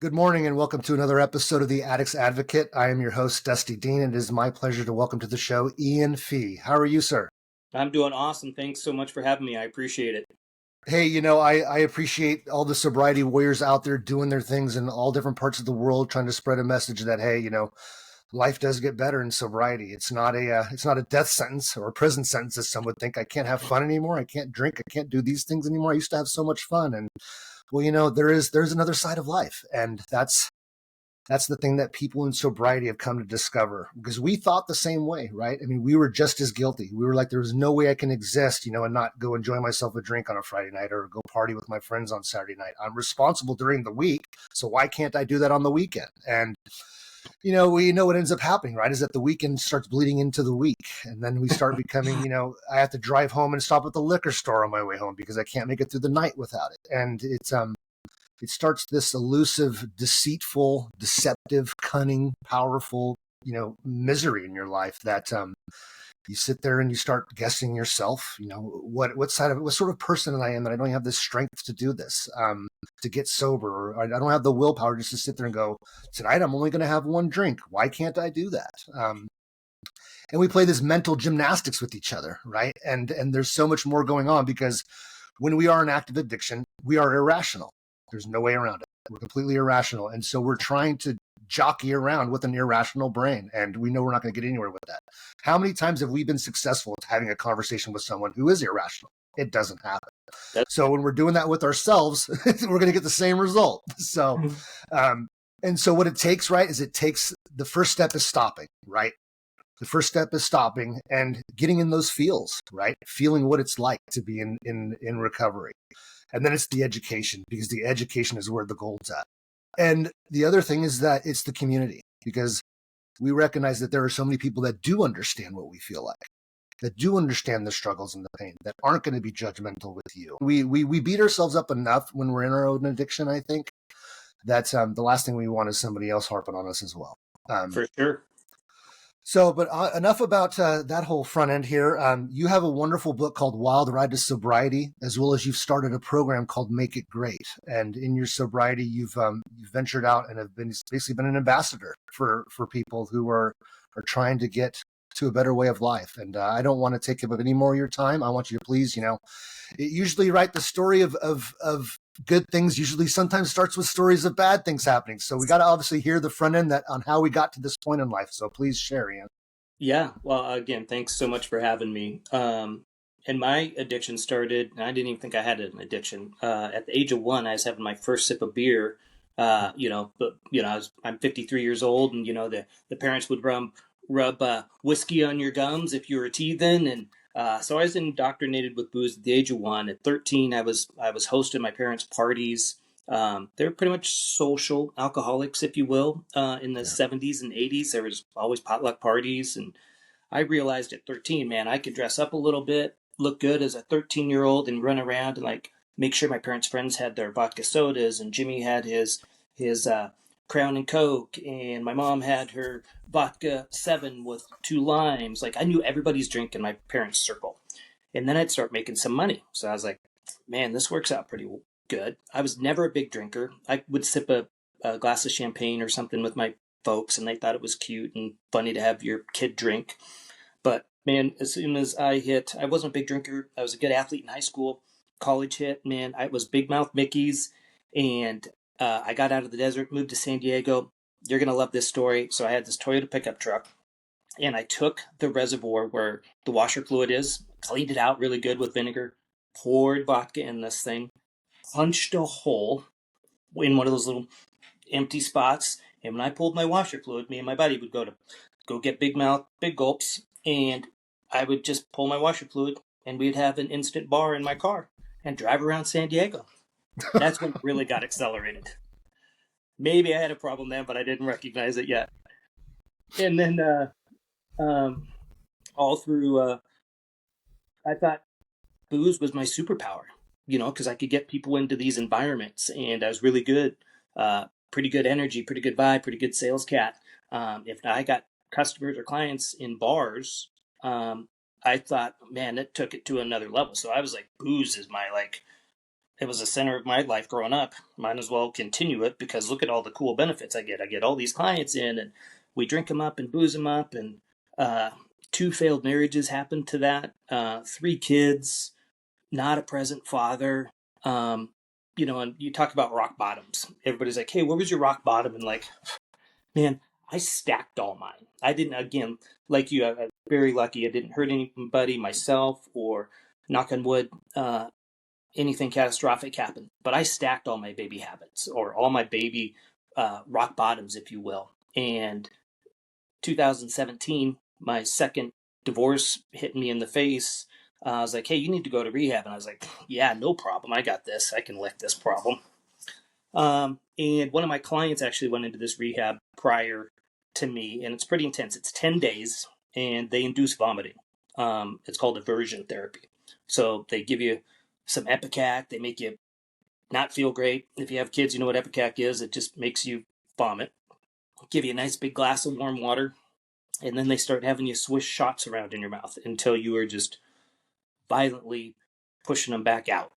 Good morning and welcome to another episode of the Addict's Advocate. I am your host, Dusty Dean, and it is my pleasure to welcome to the show Ian Fee. How are you, sir? I'm doing awesome. Thanks so much for having me. I appreciate it. Hey, I appreciate all the sobriety warriors out there doing their things in all different parts of the world, trying to spread a message that, hey, life does get better in sobriety. It's not a death sentence or a prison sentence, as some would think. I can't have fun anymore. I can't drink. I can't do these things anymore. I used to have so much fun. And well, there's another side of life, and that's the thing that people in sobriety have come to discover, because we thought the same way, right? I mean, we were just as guilty. We were like, there was no way I can exist, and not go enjoy myself a drink on a Friday night or go party with my friends on Saturday night. I'm responsible during the week, so why can't I do that on the weekend? And we know what ends up happening, right? Is that the weekend starts bleeding into the week. And then we start becoming, I have to drive home and stop at the liquor store on my way home because I can't make it through the night without it. And it starts this elusive, deceitful, deceptive, cunning, powerful, misery in your life that you sit there and you start guessing yourself, what sort of person I am that I don't have the strength to do this, to get sober, or I don't have the willpower just to sit there and go, tonight I'm only going to have one drink. Why can't I do that? And we play this mental gymnastics with each other, right? And there's so much more going on, because when we are in active addiction, we are irrational. There's no way around it. We're completely irrational. And so we're trying to jockey around with an irrational brain. And we know we're not going to get anywhere with that. How many times have we been successful at having a conversation with someone who is irrational? It doesn't happen. So when we're doing that with ourselves, we're going to get the same result. So, and so what it takes, right, is the first step is stopping, right? The first step is stopping and getting in those feels, right? Feeling what it's like to be in recovery. And then it's the education, because the education is where the gold's at. And the other thing is that it's the community, because we recognize that there are so many people that do understand what we feel like, that do understand the struggles and the pain, that aren't going to be judgmental with you. We beat ourselves up enough when we're in our own addiction, I think. That's the last thing we want is somebody else harping on us as well. For sure. So, but enough about that whole front end here. You have a wonderful book called Wild Ride to Sobriety, as well as you've started a program called Make It Great. And in your sobriety, you've ventured out and have basically been an ambassador for people who are trying to get to a better way of life. And I don't want to take up any more of your time. I want you to please, usually write the story of good things usually sometimes starts with stories of bad things happening. So we got to obviously hear the front end on how we got to this point in life. So please share, Ian. Yeah. Well, again, thanks so much for having me. And my addiction started, and I didn't even think I had an addiction. At the age of 1, I was having my first sip of beer. I'm 53 years old, and the parents would rub whiskey on your gums if you were teething, and so I was indoctrinated with booze at the age of 1. At 13, I was hosting my parents' parties. They were pretty much social alcoholics, if you will. In the 70s and 80s, there was always potluck parties, and I realized at 13, man, I could dress up a little bit, look good as a 13-year-old, and run around and make sure my parents' friends had their vodka sodas, and Jimmy had his Crown and Coke, and my mom had her vodka 7 with 2 limes. I knew everybody's drink in my parents' circle. And then I'd start making some money. So I was like, man, this works out pretty good. I was never a big drinker. I would sip a glass of champagne or something with my folks, and they thought it was cute and funny to have your kid drink. But man, as soon as I wasn't a big drinker. I was a good athlete in high school. College hit, man, I was Big Mouth Mickey's, and I got out of the desert, moved to San Diego. You're going to love this story. So I had this Toyota pickup truck, and I took the reservoir where the washer fluid is, cleaned it out really good with vinegar, poured vodka in this thing, punched a hole in one of those little empty spots. And when I pulled my washer fluid, me and my buddy would go get Big Mouth, big gulps, and I would just pull my washer fluid, and we'd have an instant bar in my car and drive around San Diego. That's when it really got accelerated. Maybe I had a problem then, but I didn't recognize it yet. And then all through, I thought booze was my superpower, because I could get people into these environments, and I was really good, pretty good energy, pretty good vibe, pretty good sales cat. If I got customers or clients in bars, I thought, man, it took it to another level. So I was like, booze is my it was the center of my life growing up. Might as well continue it because look at all the cool benefits I get. I get all these clients in, and we drink them up and booze them up. And uh, 2 failed marriages happened to that. 3 kids, not a present father. Um, and you talk about rock bottoms. Everybody's like, "Hey, what was your rock bottom?" And like, man, I stacked all mine. I didn't, again, like you, I'm very lucky. I didn't hurt anybody myself or knock on wood, anything catastrophic happened. But I stacked all my baby habits or all my baby rock bottoms, if you will. And 2017, my second divorce hit me in the face. I was like, hey, you need to go to rehab. And I was like, yeah, no problem. I got this. I can lick this problem. And one of my clients actually went into this rehab prior to me, and it's pretty intense. It's 10 days, and they induce vomiting. It's called aversion therapy. So they give you some Epicac. They make you not feel great. If you have kids, you know what Epicac is. It just makes you vomit. Give you a nice big glass of warm water, and then they start having you swish shots around in your mouth until you are just violently pushing them back out.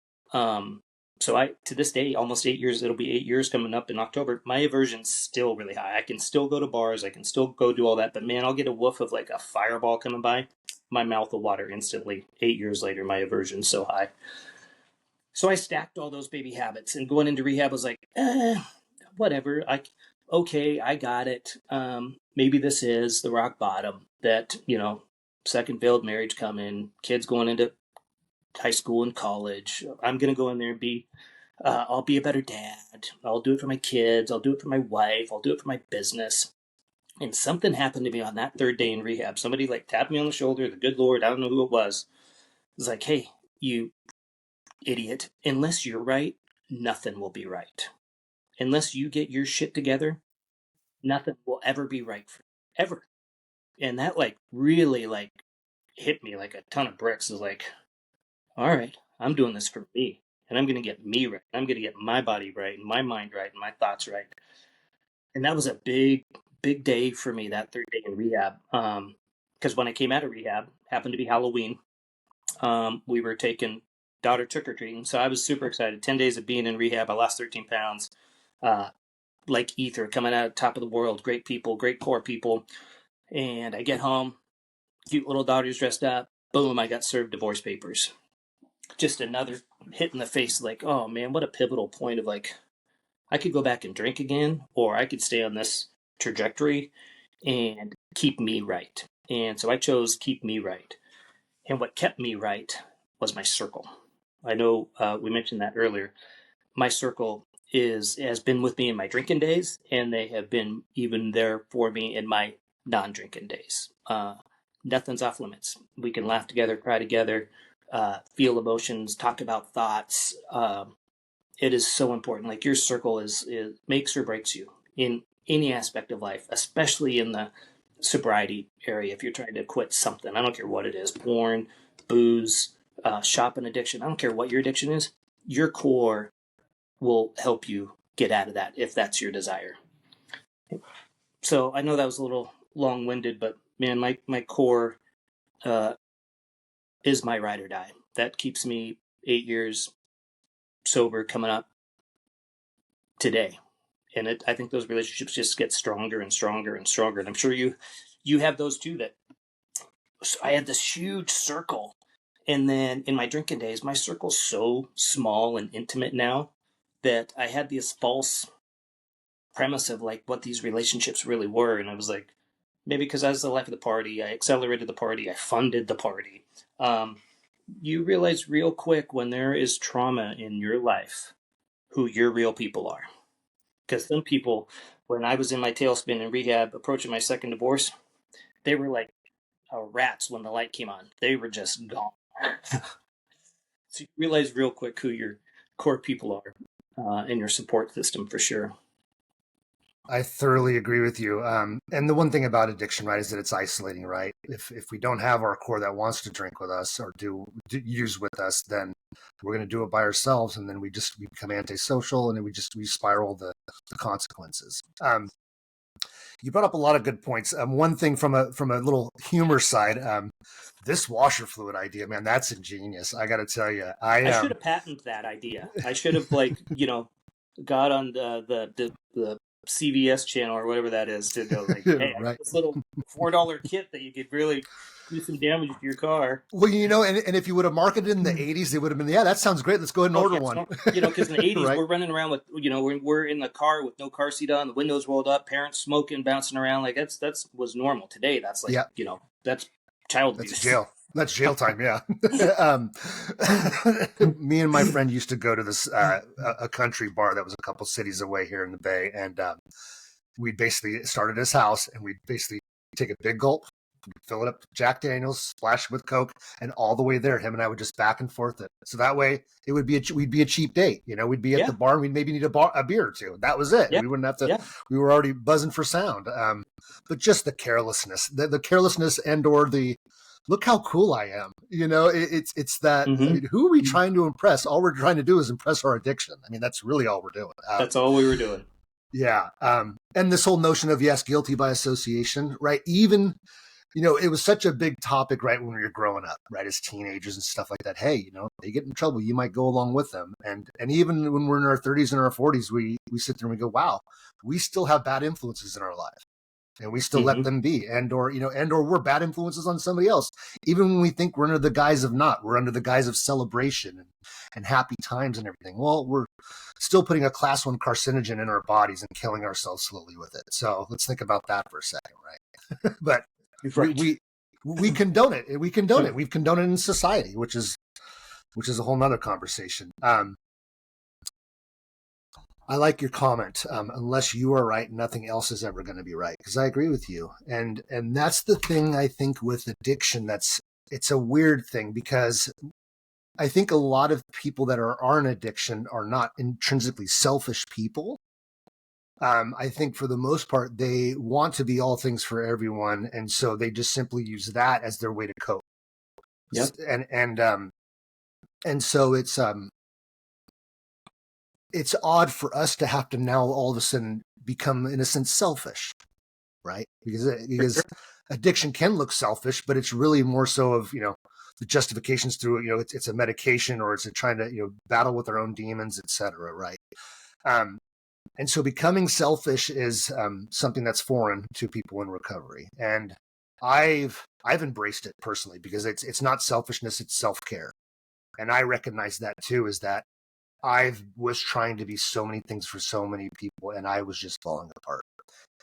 So I, to this day, almost 8 years, it'll be 8 years coming up in October. My aversion's still really high. I can still go to bars. I can still go do all that. But man, I'll get a whiff of like a fireball coming by. My mouth will water instantly. 8 years later, my aversion's so high. So I stacked all those baby habits, and going into rehab was like, whatever. Okay, I got it. Maybe this is the rock bottom that, second failed marriage coming, kids going into high school and college. I'm going to go in there and I'll be a better dad. I'll do it for my kids. I'll do it for my wife. I'll do it for my business. And something happened to me on that third day in rehab. Somebody like tapped me on the shoulder. The good Lord, I don't know who it was like, hey, you idiot. Unless you're right, nothing will be right. Unless you get your shit together, nothing will ever be right for you. Ever. And that like really like hit me like a ton of bricks. Is like, all right, I'm doing this for me, and I'm going to get me right. I'm going to get my body right, and my mind right, and my thoughts right. And that was a big, big day for me that third day in rehab. Because when I came out of rehab, happened to be Halloween. We were taking daughter trick or treating, so I was super excited. 10 days of being in rehab, I lost 13 pounds. Like ether, coming out of top of the world. Great people, great core people. And I get home, cute little daughter's dressed up. Boom! I got served divorce papers. Just another hit in the face, like, oh man, what a pivotal point of like, I could go back and drink again, or I could stay on this trajectory and keep me right. And so I chose keep me right. And what kept me right was my circle. I know we mentioned that earlier. My circle has been with me in my drinking days, and they have been even there for me in my non-drinking days. Nothing's off limits. We can laugh together, cry together, feel emotions, talk about thoughts. It is so important. Like your circle is makes or breaks you in any aspect of life, especially in the sobriety area. If you're trying to quit something, I don't care what it is, porn, booze, shopping addiction. I don't care what your addiction is. Your core will help you get out of that if that's your desire. So I know that was a little long-winded, but man, my core uh, is my ride or die. That keeps me 8 years sober coming up today. And I think those relationships just get stronger and stronger and stronger. And I'm sure you have those too. That I had this huge circle, and then in my drinking days, my circle's so small and intimate now that I had this false premise of like what these relationships really were. And I was like, maybe because I was the life of the party, I accelerated the party, I funded the party. You realize real quick when there is trauma in your life who your real people are. Because some people, when I was in my tailspin in rehab, approaching my second divorce, they were like rats when the light came on. They were just gone. So you realize real quick who your core people are in your support system for sure. I thoroughly agree with you. And the one thing about addiction, right, is that it's isolating, right? If we don't have our core that wants to drink with us or do use with us, then we're going to do it by ourselves, and then we become antisocial, and then we spiral the consequences. You brought up a lot of good points. One thing from a little humor side, this washer fluid idea, man, that's ingenious. I got to tell you, I should have patented that idea. I should have, like, got on the CVS channel or whatever that is to go like, hey, I got right. this little $4 kit that you could really do some damage to your car. Well, and if you would have marketed in the '80s, they would have been, yeah, that sounds great. Let's go ahead and Oh order yes, one. no, because in the '80s right. we're running around with, we're in the car with no car seat on, the windows rolled up, parents smoking, bouncing around, like that's was normal. Today that's like, Yeah. That's child That's abuse. jail. That's jail time. Yeah. Me and my friend used to go to this a country bar that was a couple cities away here in the Bay, and we'd basically start at his house, and we'd basically take a big gulp, fill it up with Jack Daniels, splash it with Coke, and all the way there, him and I would just back and forth it. So that way, it would be we'd be a cheap date. We'd be at Yeah, the bar, and we'd maybe need a beer or two. That was it. yeah, We wouldn't have to. yeah. We were already buzzing for sound. But just the carelessness, the carelessness, and or the look how cool I am. It's that. I Mm-hmm. mean, who are we trying to impress? All we're trying to do is impress our addiction. I mean, that's really all we're doing. That's all we were doing. Yeah. And this whole notion of, yes, guilty by association, right? Even, it was such a big topic, right, when we were growing up, right, as teenagers and stuff like that. Hey, they get in trouble, you might go along with them. And even when we're in our 30s and our 40s, we sit there and we go, wow, we still have bad influences in our life. And we still let Mm-hmm. them be, and or we're bad influences on somebody else. Even when we think we're under the guise of not, we're under the guise of celebration and happy times and everything. Well, we're still putting a class 1 carcinogen in our bodies and killing ourselves slowly with it. So let's think about that for a second, right? But Right. we condone it. We condone it. We've condoned it in society, which is a whole nother conversation. I like your comment. Unless you are right, nothing else is ever going to be right. Because I agree with you, and that's the thing I think with addiction. It's a weird thing because I think a lot of people that are in addiction are not intrinsically selfish people. I think for the most part they want to be all things for everyone, and so they just simply use that as their way to cope. Yep. And so it's odd for us to have to now all of a sudden become, in a sense, selfish, right? Because addiction can look selfish, but it's really more so of the justifications through it's a medication, or it's trying to battle with our own demons, etc. Right? And so becoming selfish is something that's foreign to people in recovery, and I've embraced it personally because it's not selfishness, it's self-care, and I recognize that too. Is that I was trying to be so many things for so many people, and I was just falling apart,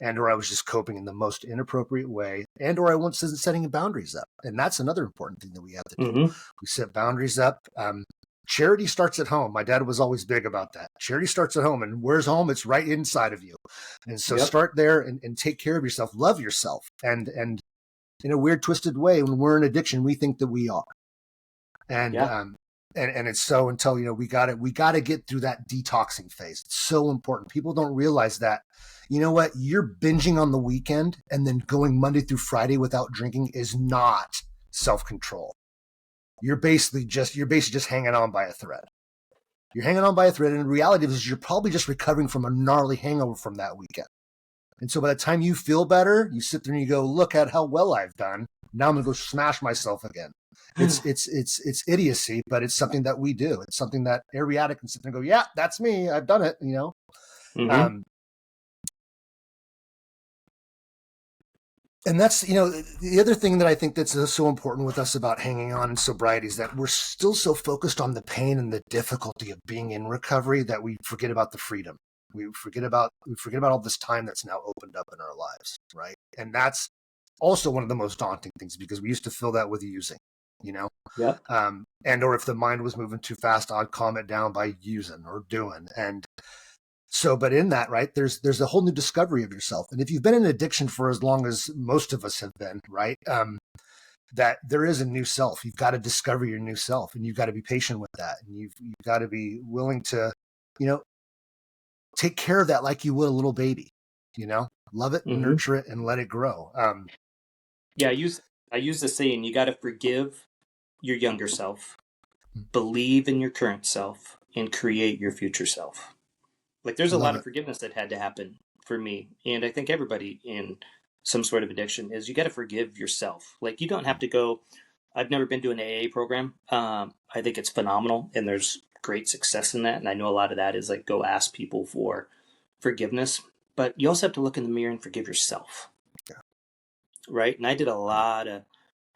or I was just coping in the most inappropriate way, or I wasn't setting boundaries up. And that's another important thing that we have to do. Mm-hmm. We set boundaries up. Charity starts at home. My dad was always big about that. Charity starts at home, and where's home? It's right inside of you. And so Yep. start there and take care of yourself. Love yourself. And in a weird, twisted way, when we're in addiction, we think that we are. And Yeah. and it's so until we got to get through that detoxing phase. It's so important. People don't realize that. You know what? You're binging on the weekend and then going Monday through Friday without drinking is not self-control. You're basically just hanging on by a thread. You're hanging on by a thread, and the reality is you're probably just recovering from a gnarly hangover from that weekend. And so by the time you feel better, you sit there and you go, look at how well I've done. Now I'm gonna go smash myself again. It's idiocy, but it's something that we do. It's something that every addict can sit there and go, yeah, that's me. I've done it. Mm-hmm. And that's the other thing that I think that's so important with us about hanging on in sobriety is that we're still so focused on the pain and the difficulty of being in recovery that we forget about the freedom. We forget about all this time that's now opened up in our lives, right? And that's also one of the most daunting things because we used to fill that with using, Yep. and or if the mind was moving too fast, I'd calm it down by using or doing. And so, but in that, right, there's a whole new discovery of yourself. And if you've been in addiction for as long as most of us have been, right, that there is a new self. You've got to discover your new self, and you've got to be patient with that, and you've got to be willing to, take care of that like you would a little baby. Love it, Mm-hmm. nurture it, and let it grow. Yeah. I use the saying, you got to forgive your younger self, believe in your current self, and create your future self. Like, there's I a love lot of it. forgiveness that had to happen for me, and I think everybody in some sort of addiction, is you got to forgive yourself. Like, you don't have to go. I've never been to an AA program. I think it's phenomenal, and there's great success in that. And I know a lot of that is like, go ask people for forgiveness, but you also have to look in the mirror and forgive yourself, right? And I did a lot of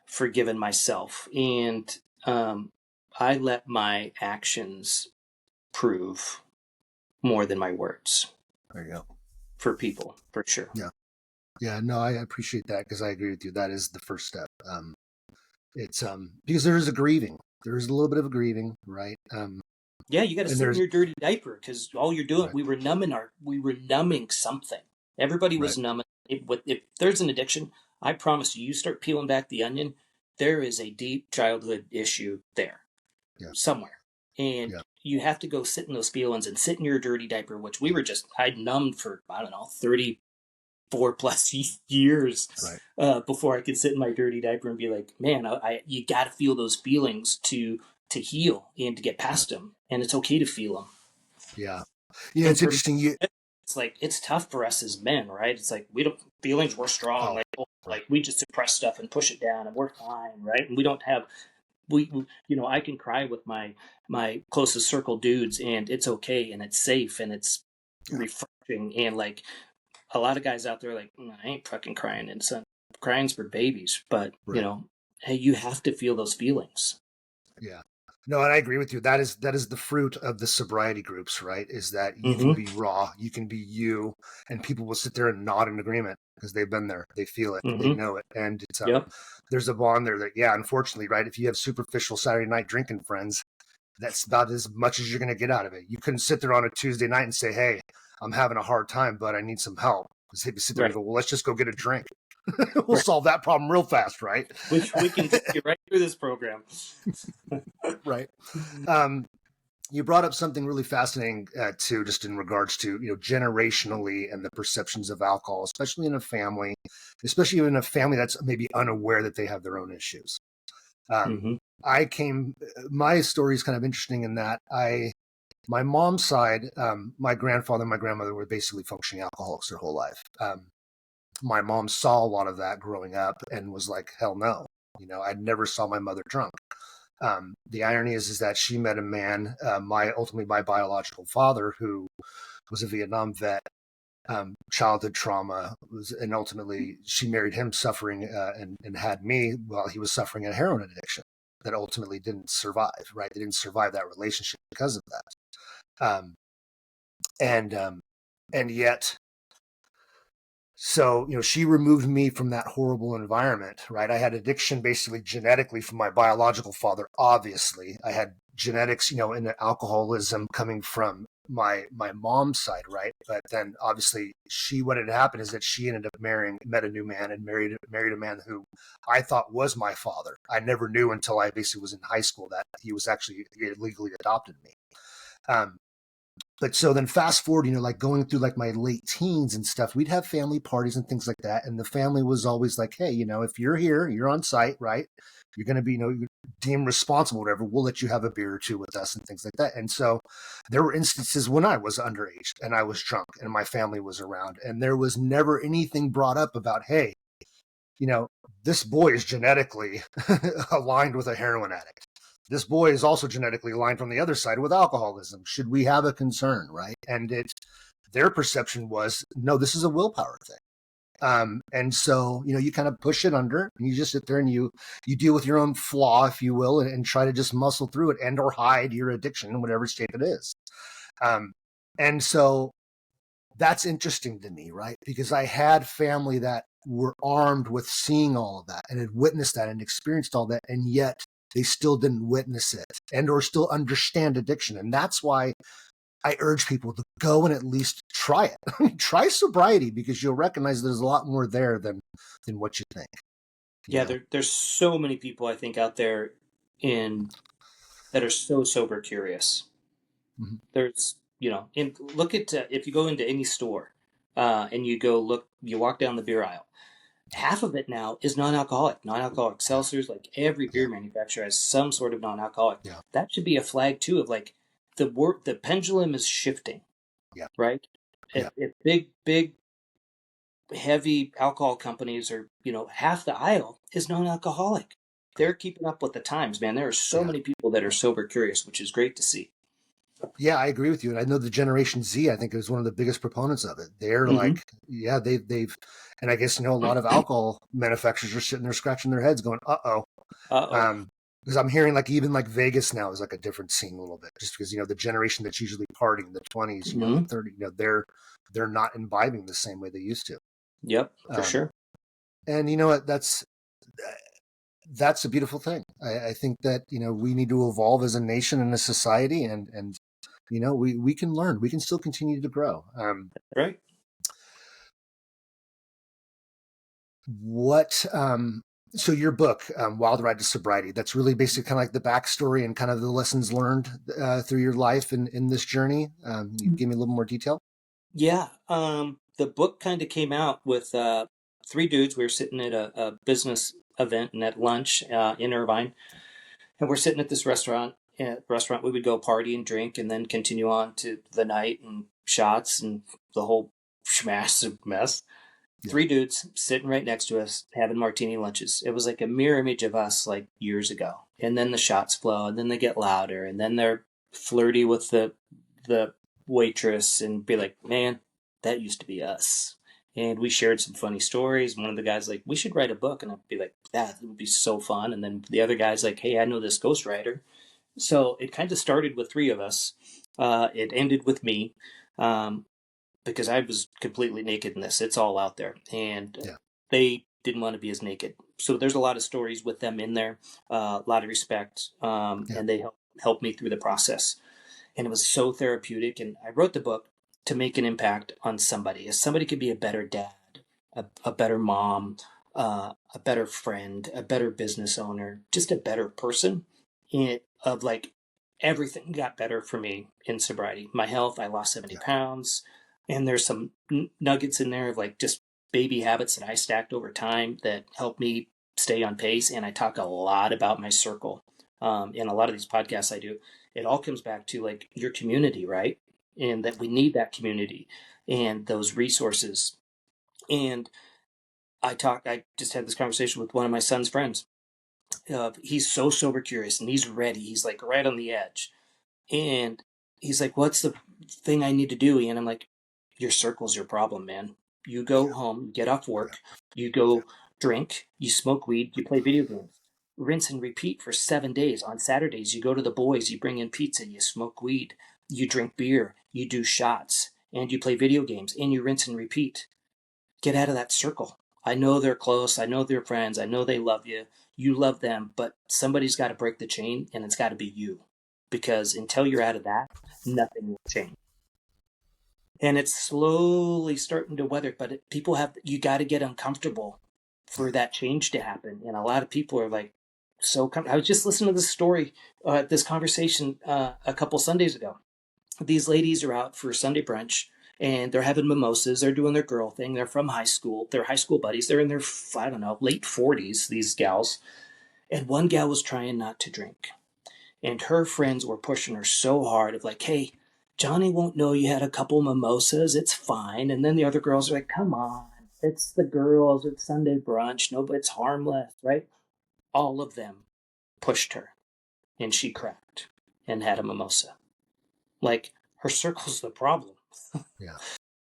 forgiving myself, and I let my actions prove more than my words There you go. for people, for sure. Yeah. Yeah, no, I appreciate that because I agree with you. That is the first step. It's because there is a grieving. There is a little bit of a grieving, right? Yeah, you got to And sit in there's your dirty diaper, because all you're doing, right, we were numbing something. Everybody right, was numbing. If there's an addiction, I promise you, you start peeling back the onion, there is a deep childhood issue there yeah, somewhere, and yeah, you have to go sit in those feelings and sit in your dirty diaper, which we were just, I numbed for, I don't know, 34 plus years right, before I could sit in my dirty diaper and be like, man, you got to feel those feelings to heal and to get right, past them, and it's okay to feel them. yeah, yeah. And It's for me, interesting. You it's like, it's tough for us as men, right? It's like, we don't, feelings, we're strong, oh, like, right, we just suppress stuff and push it down, and we're fine, right? And we don't have, I can cry with my closest circle dudes, and it's okay, and it's safe, and it's yeah, refreshing. And like, a lot of guys out there are like, I ain't fucking crying, and son, crying's for babies. But right, hey, you have to feel those feelings. yeah. No, and I agree with you. That is the fruit of the sobriety groups, right? Is that you can Mm-hmm. be raw, you can be you, and people will sit there and nod in agreement because they've been there, they feel it, they Mm-hmm. know it, and it's Yep. there's a bond there that yeah, unfortunately, right? If you have superficial Saturday night drinking friends, that's about as much as you're going to get out of it. You couldn't sit there on a Tuesday night and say, "Hey, I'm having a hard time, but I need some help." Because they'd sit there and Right. go, "Well, let's just go get a drink. We'll Right. solve that problem real fast, right?" We can take you right through this program. Right. Um, you brought up something really fascinating too, just in regards to generationally and the perceptions of alcohol, especially in a family that's maybe unaware that they have their own issues. Um, Mm-hmm. my story is kind of interesting in that my mom's side, my grandfather and my grandmother were basically functioning alcoholics their whole life. My mom saw a lot of that growing up and was like, hell no. I never saw my mother drunk. The irony is that she met a man, ultimately my biological father, who was a Vietnam vet, childhood trauma, and ultimately she married him suffering and had me while he was suffering a heroin addiction that ultimately didn't survive. Right, they didn't survive that relationship because of that. And and yet so, she removed me from that horrible environment, right? I had addiction basically genetically from my biological father, obviously. I had genetics, in the alcoholism coming from my mom's side, right? But then obviously what had happened is that she ended up met a new man and married a man who I thought was my father. I never knew until I basically was in high school that he legally adopted me. Um, but so then fast forward, like going through like my late teens and stuff, we'd have family parties and things like that. And the family was always like, hey, if you're here, you're on site, right? You're going to be, deemed responsible, whatever. We'll let you have a beer or two with us and things like that. And so there were instances when I was underage and I was drunk and my family was around and there was never anything brought up about, hey, this boy is genetically aligned with a heroin addict. This boy is also genetically aligned from the other side with alcoholism. Should we have a concern, right? And their perception was, no, this is a willpower thing. And so, you kind of push it under and you just sit there and you deal with your own flaw, if you will, and try to just muscle through it and or hide your addiction in whatever shape it is. And so that's interesting to me, right? Because I had family that were armed with seeing all of that and had witnessed that and experienced all that, and yet they still didn't witness it and or still understand addiction. And that's why I urge people to go and at least try it. Try sobriety because you'll recognize there's a lot more there than what you think. You Yeah, know? there's so many people, I think, out there in that are so sober curious. Mm-hmm. There's, look at, if you go into any store, and you walk down the beer aisle, half of it now is non-alcoholic. Non-alcoholic Yeah, seltzers, like every yeah, beer manufacturer has some sort of non-alcoholic. yeah, That should be a flag too, of like, the pendulum is shifting, yeah, right? yeah, If big heavy alcohol companies are, half the aisle is non-alcoholic. They're Right. keeping up with the times, man. There are so Yeah. many people that are sober curious, which is great to see. Yeah, I agree with you. And I know the Generation Z, I think, is one of the biggest proponents of it. They're Hmm. like, yeah, they've, and I guess, a lot of alcohol manufacturers are sitting there scratching their heads going, uh-oh. Uh-oh. Because I'm hearing like even like Vegas now is like a different scene a little bit, just because, the generation that's usually partying, the 20s, the Hmm. 30s, they're not imbibing the same way they used to. Yep, for Um, sure. and you know what? That's a beautiful thing. I think that, we need to evolve as a nation and a society, and we can learn. We can still continue to grow. Right. What So your book, Wild Ride to Sobriety, that's really basically kind of like the backstory and kind of the lessons learned through your life in this journey. You give me a little more detail. Yeah. The book kind of came out with three dudes. We were sitting at a business event and at lunch in Irvine, and we're sitting at this restaurant. We would go party and drink, and then continue on to the night and shots and the whole schmash mess. Yeah. Three dudes sitting right next to us having martini lunches. It was like a mirror image of us like years ago. And then the shots flow, and then they get louder, and then they're flirty with the waitress and be like, "Man, that used to be us." And we shared some funny stories. One of the guys like, "We should write a book," and I'd be like, "That would be so fun." And then the other guy's like, "Hey, I know this ghostwriter." So it kind of started with three of us. It ended with me. Um, because I was completely naked in this. It's all out there, and Yeah. they didn't want to be as naked. So there's a lot of stories with them in there, a lot of respect, Yeah. and they helped me through the process. And it was so therapeutic. And I wrote the book to make an impact on somebody. If somebody could be a better dad, a better mom, a better friend, a better business owner, just a better person. Of like everything got better for me in sobriety. My health, I lost 70 Yeah. pounds, and there's some nuggets in there of like just baby habits that I stacked over time that helped me stay on pace. And I talk a lot about my circle in a lot of these podcasts I do. It all comes back to like your community, right? And that we need that community and those resources. And I just had this conversation with one of my son's friends. He's so sober curious and he's ready. He's like right on the edge. And he's like, "What's the thing I need to do?" And I'm like, "Your circle's your problem, man. You go Yeah. home, you get off Yeah. work, you Yeah. go drink, you smoke weed, you play video games. Rinse and repeat for 7 days. On Saturdays, you go to the boys, you bring in pizza, you smoke weed, you drink beer, you do shots, and you play video games, and you rinse and repeat. Get out of that circle. I know they're close. I know they're friends. I know they love you. You love them, but somebody's got to break the chain, and it's got to be you. Because until you're out of that, nothing will change. And it's slowly starting to weather, but you got to get uncomfortable for that change to happen. And a lot of people are like, I was just listening to this story, this conversation a couple Sundays ago. These ladies are out for Sunday brunch and they're having mimosas. They're doing their girl thing. They're from high school. They're high school buddies. They're in their, I don't know, late 40s, these gals. And one gal was trying not to drink. And her friends were pushing her so hard of like, "Hey, Johnny won't know you had a couple mimosas. It's fine." And then the other girls are like, "Come on. It's the girls. It's Sunday brunch. No, but it's harmless, right?" All of them pushed her and she cracked and had a mimosa. Like her circle's the problem. Yeah.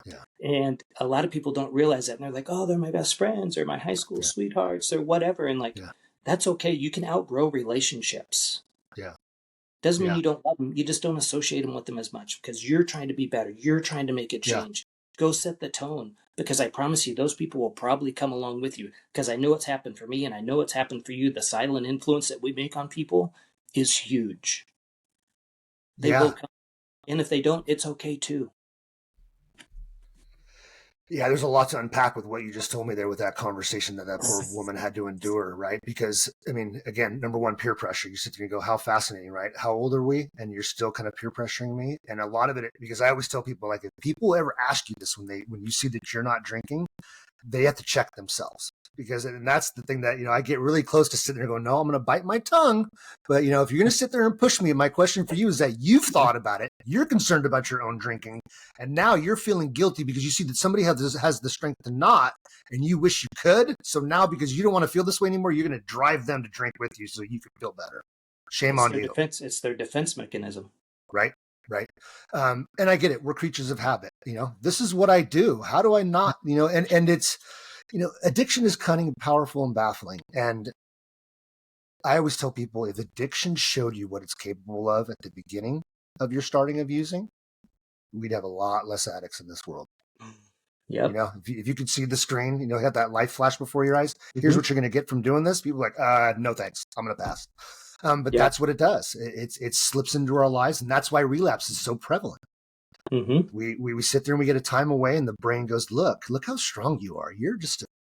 Yeah. And a lot of people don't realize that. And they're like, "Oh, they're my best friends or my high school Yeah. sweethearts or whatever." And like, Yeah. that's okay. You can outgrow relationships. Yeah. Doesn't mean Yeah. you don't love them. You just don't associate them with them as much because you're trying to be better. You're trying to make it Yeah. change. Go set the tone because I promise you, those people will probably come along with you because I know it's happened for me and I know it's happened for you. The silent influence that we make on people is huge. They will Yeah. come. And if they don't, it's okay too. Yeah, there's a lot to unpack with what you just told me there with that conversation that poor woman had to endure, right? Because, I mean, again, number one, peer pressure. You sit there and go, how fascinating, right? How old are we? And you're still kind of peer pressuring me. And a lot of it, because I always tell people, like, if people ever ask you this when you see that you're not drinking, they have to check themselves. and that's the thing that, I get really close to sitting there going, no, I'm going to bite my tongue. But, if you're going to sit there and push me, my question for you is that you've thought about it. You're concerned about your own drinking. And now you're feeling guilty because you see that somebody has the strength to not, and you wish you could. So now, because you don't want to feel this way anymore, you're going to drive them to drink with you so you can feel better. Shame on you. It's their defense mechanism. Right. Right. And I get it. We're creatures of habit. This is what I do. How do I not, and it's, addiction is cunning, powerful, and baffling. And I always tell people, if addiction showed you what it's capable of at the beginning of your starting of using, we'd have a lot less addicts in this world. Yeah. If you could see the screen, have that light flash before your eyes, here's what you're going to get from doing this. People are like, no, thanks. I'm going to pass. But that's what it does. It slips into our lives. And that's why relapse is so prevalent. We sit there and we get a time away, and the brain goes, look how strong you are. You're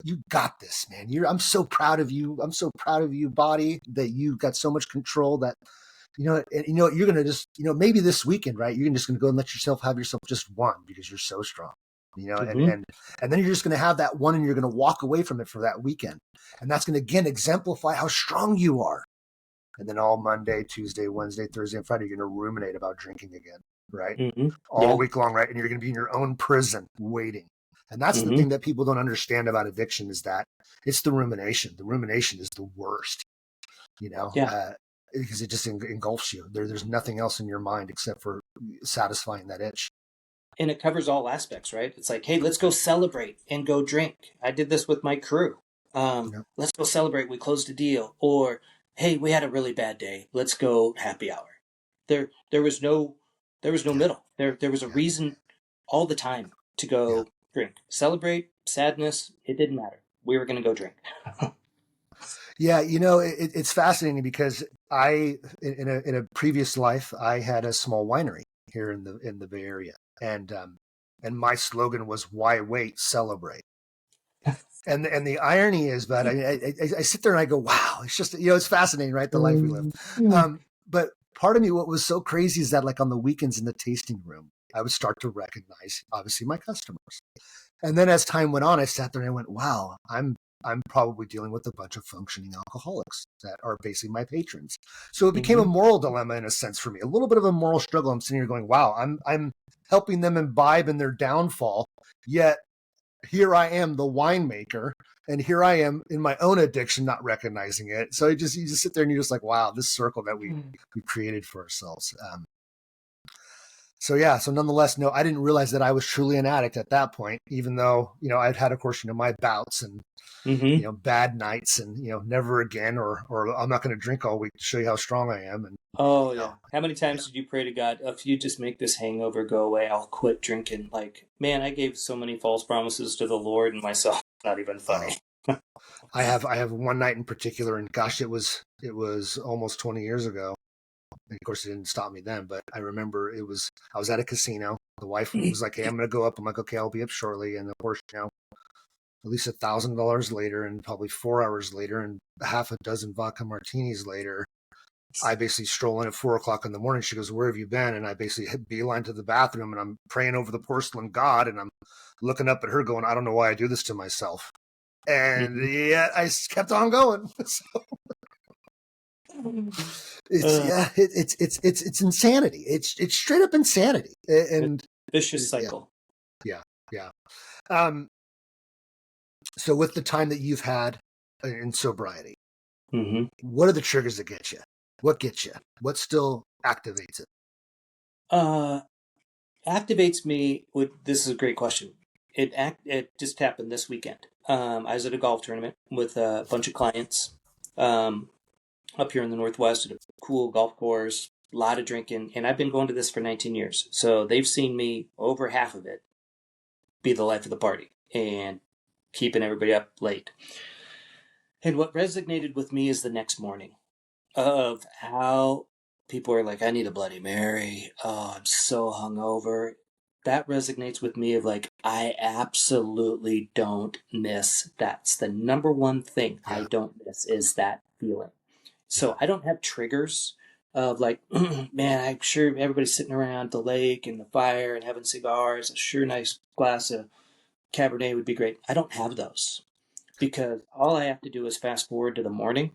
you got this, man. I'm so proud of you. I'm so proud of you, body, that you got so much control that, you're going to just, maybe this weekend, right? You're just going to go and let yourself have just one because you're so strong, and then you're just going to have that one, and you're going to walk away from it for that weekend. And that's going to, again, exemplify how strong you are. And then all Monday, Tuesday, Wednesday, Thursday, and Friday, you're going to ruminate about drinking again. Right? All week long, right? And you're going to be in your own prison waiting. And that's the thing that people don't understand about addiction, is that it's the rumination. The rumination is the worst, because it just engulfs you. There's nothing else in your mind except for satisfying that itch. And it covers all aspects, right? It's like, hey, let's go celebrate and go drink. I did this with my crew. Let's go celebrate. We closed a deal. Or, hey, we had a really bad day. Let's go happy hour. There was no middle. There was a reason all the time to go drink. Celebrate, sadness, it didn't matter. We were going to go drink. Yeah, it's fascinating because in a previous life, I had a small winery here in the Bay Area. And my slogan was, why wait, celebrate. And the irony is that I sit there and I go, wow, it's just, it's fascinating, right? The life we live. But part of me, what was so crazy is that, like, on the weekends in the tasting room, I would start to recognize, obviously, my customers. And then as time went on, I sat there and I went, wow, I'm probably dealing with a bunch of functioning alcoholics that are basically my patrons. So it became a moral dilemma in a sense for me, a little bit of a moral struggle. I'm sitting here going, wow, I'm helping them imbibe in their downfall, yet here I am, the winemaker, and here I am in my own addiction, not recognizing it. So you just sit there and you're just like, wow, this circle that we created for ourselves. So nonetheless, no, I didn't realize that I was truly an addict at that point, even though, I'd had, of course, my bouts and, bad nights and, never again, or I'm not going to drink all week to show you how strong I am. And how many times did you pray to God, if you just make this hangover go away, I'll quit drinking? Like, man, I gave so many false promises to the Lord and myself. It's not even funny. I have one night in particular, and gosh, it was almost 20 years ago. And of course, it didn't stop me then, but I remember I was at a casino. The wife was like, hey, I'm going to go up. I'm like, okay, I'll be up shortly. And of course, at least $1,000 later, and probably 4 hours later, and half a dozen vodka martinis later, I basically stroll in at 4:00 in the morning. She goes, where have you been? And I basically hit beeline to the bathroom, and I'm praying over the porcelain God, and I'm looking up at her going, I don't know why I do this to myself. And yet I kept on going. It's insanity. It's straight up insanity. And vicious cycle. Yeah. So with the time that you've had in sobriety, what are the triggers that get you? What gets you? What still activates it? Activates me this is a great question. It just happened this weekend. I was at a golf tournament with a bunch of clients up here in the Northwest at a cool golf course, a lot of drinking, and I've been going to this for 19 years. So they've seen me, over half of it, be the life of the party and keeping everybody up late. And what resonated with me is the next morning of how people are like, I need a Bloody Mary. Oh, I'm so hungover. That resonates with me of like, I absolutely don't miss. That's the number one thing I don't miss, is that feeling. So I don't have triggers of like, man, I'm sure everybody's sitting around the lake and the fire and having cigars. A sure nice glass of Cabernet would be great. I don't have those. because all I have to do is fast forward to the morning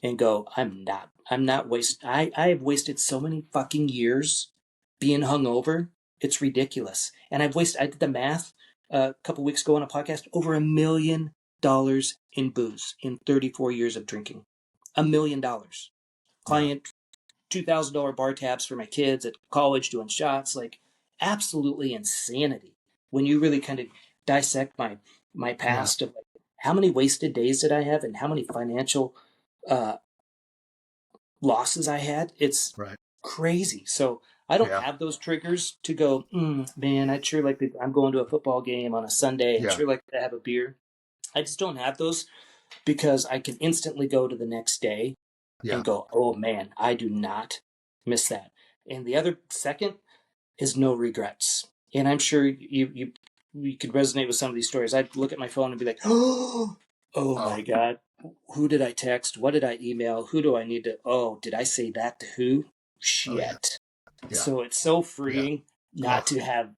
and go, I'm not I have wasted so many fucking years being hungover. It's ridiculous. And I did the math a couple weeks ago on a podcast, over $1 million in booze in 34 years of drinking. $1 million. Yeah. Client $2,000 bar tabs for my kids at college doing shots, like absolutely insanity. When you really kind of dissect my Yeah. past of like, how many wasted days did I have and how many financial uh, losses I had, it's Right. crazy. So I don't Yeah. have those triggers to go, man, I'd sure like to, I'm going to a football game on a Sunday. I'd Yeah. sure like to have a beer. I just don't have those because I can instantly go to the next day Yeah. and go, oh man, I do not miss that. And the other second is no regrets. And I'm sure you could resonate with some of these stories. I'd look at my phone and be like, oh Oh. my God, who did I text? What did I email? Who do I need to? Oh, did I say that to who? Oh yeah. Shit. Yeah. So it's so Yeah. freeing not Oh. to have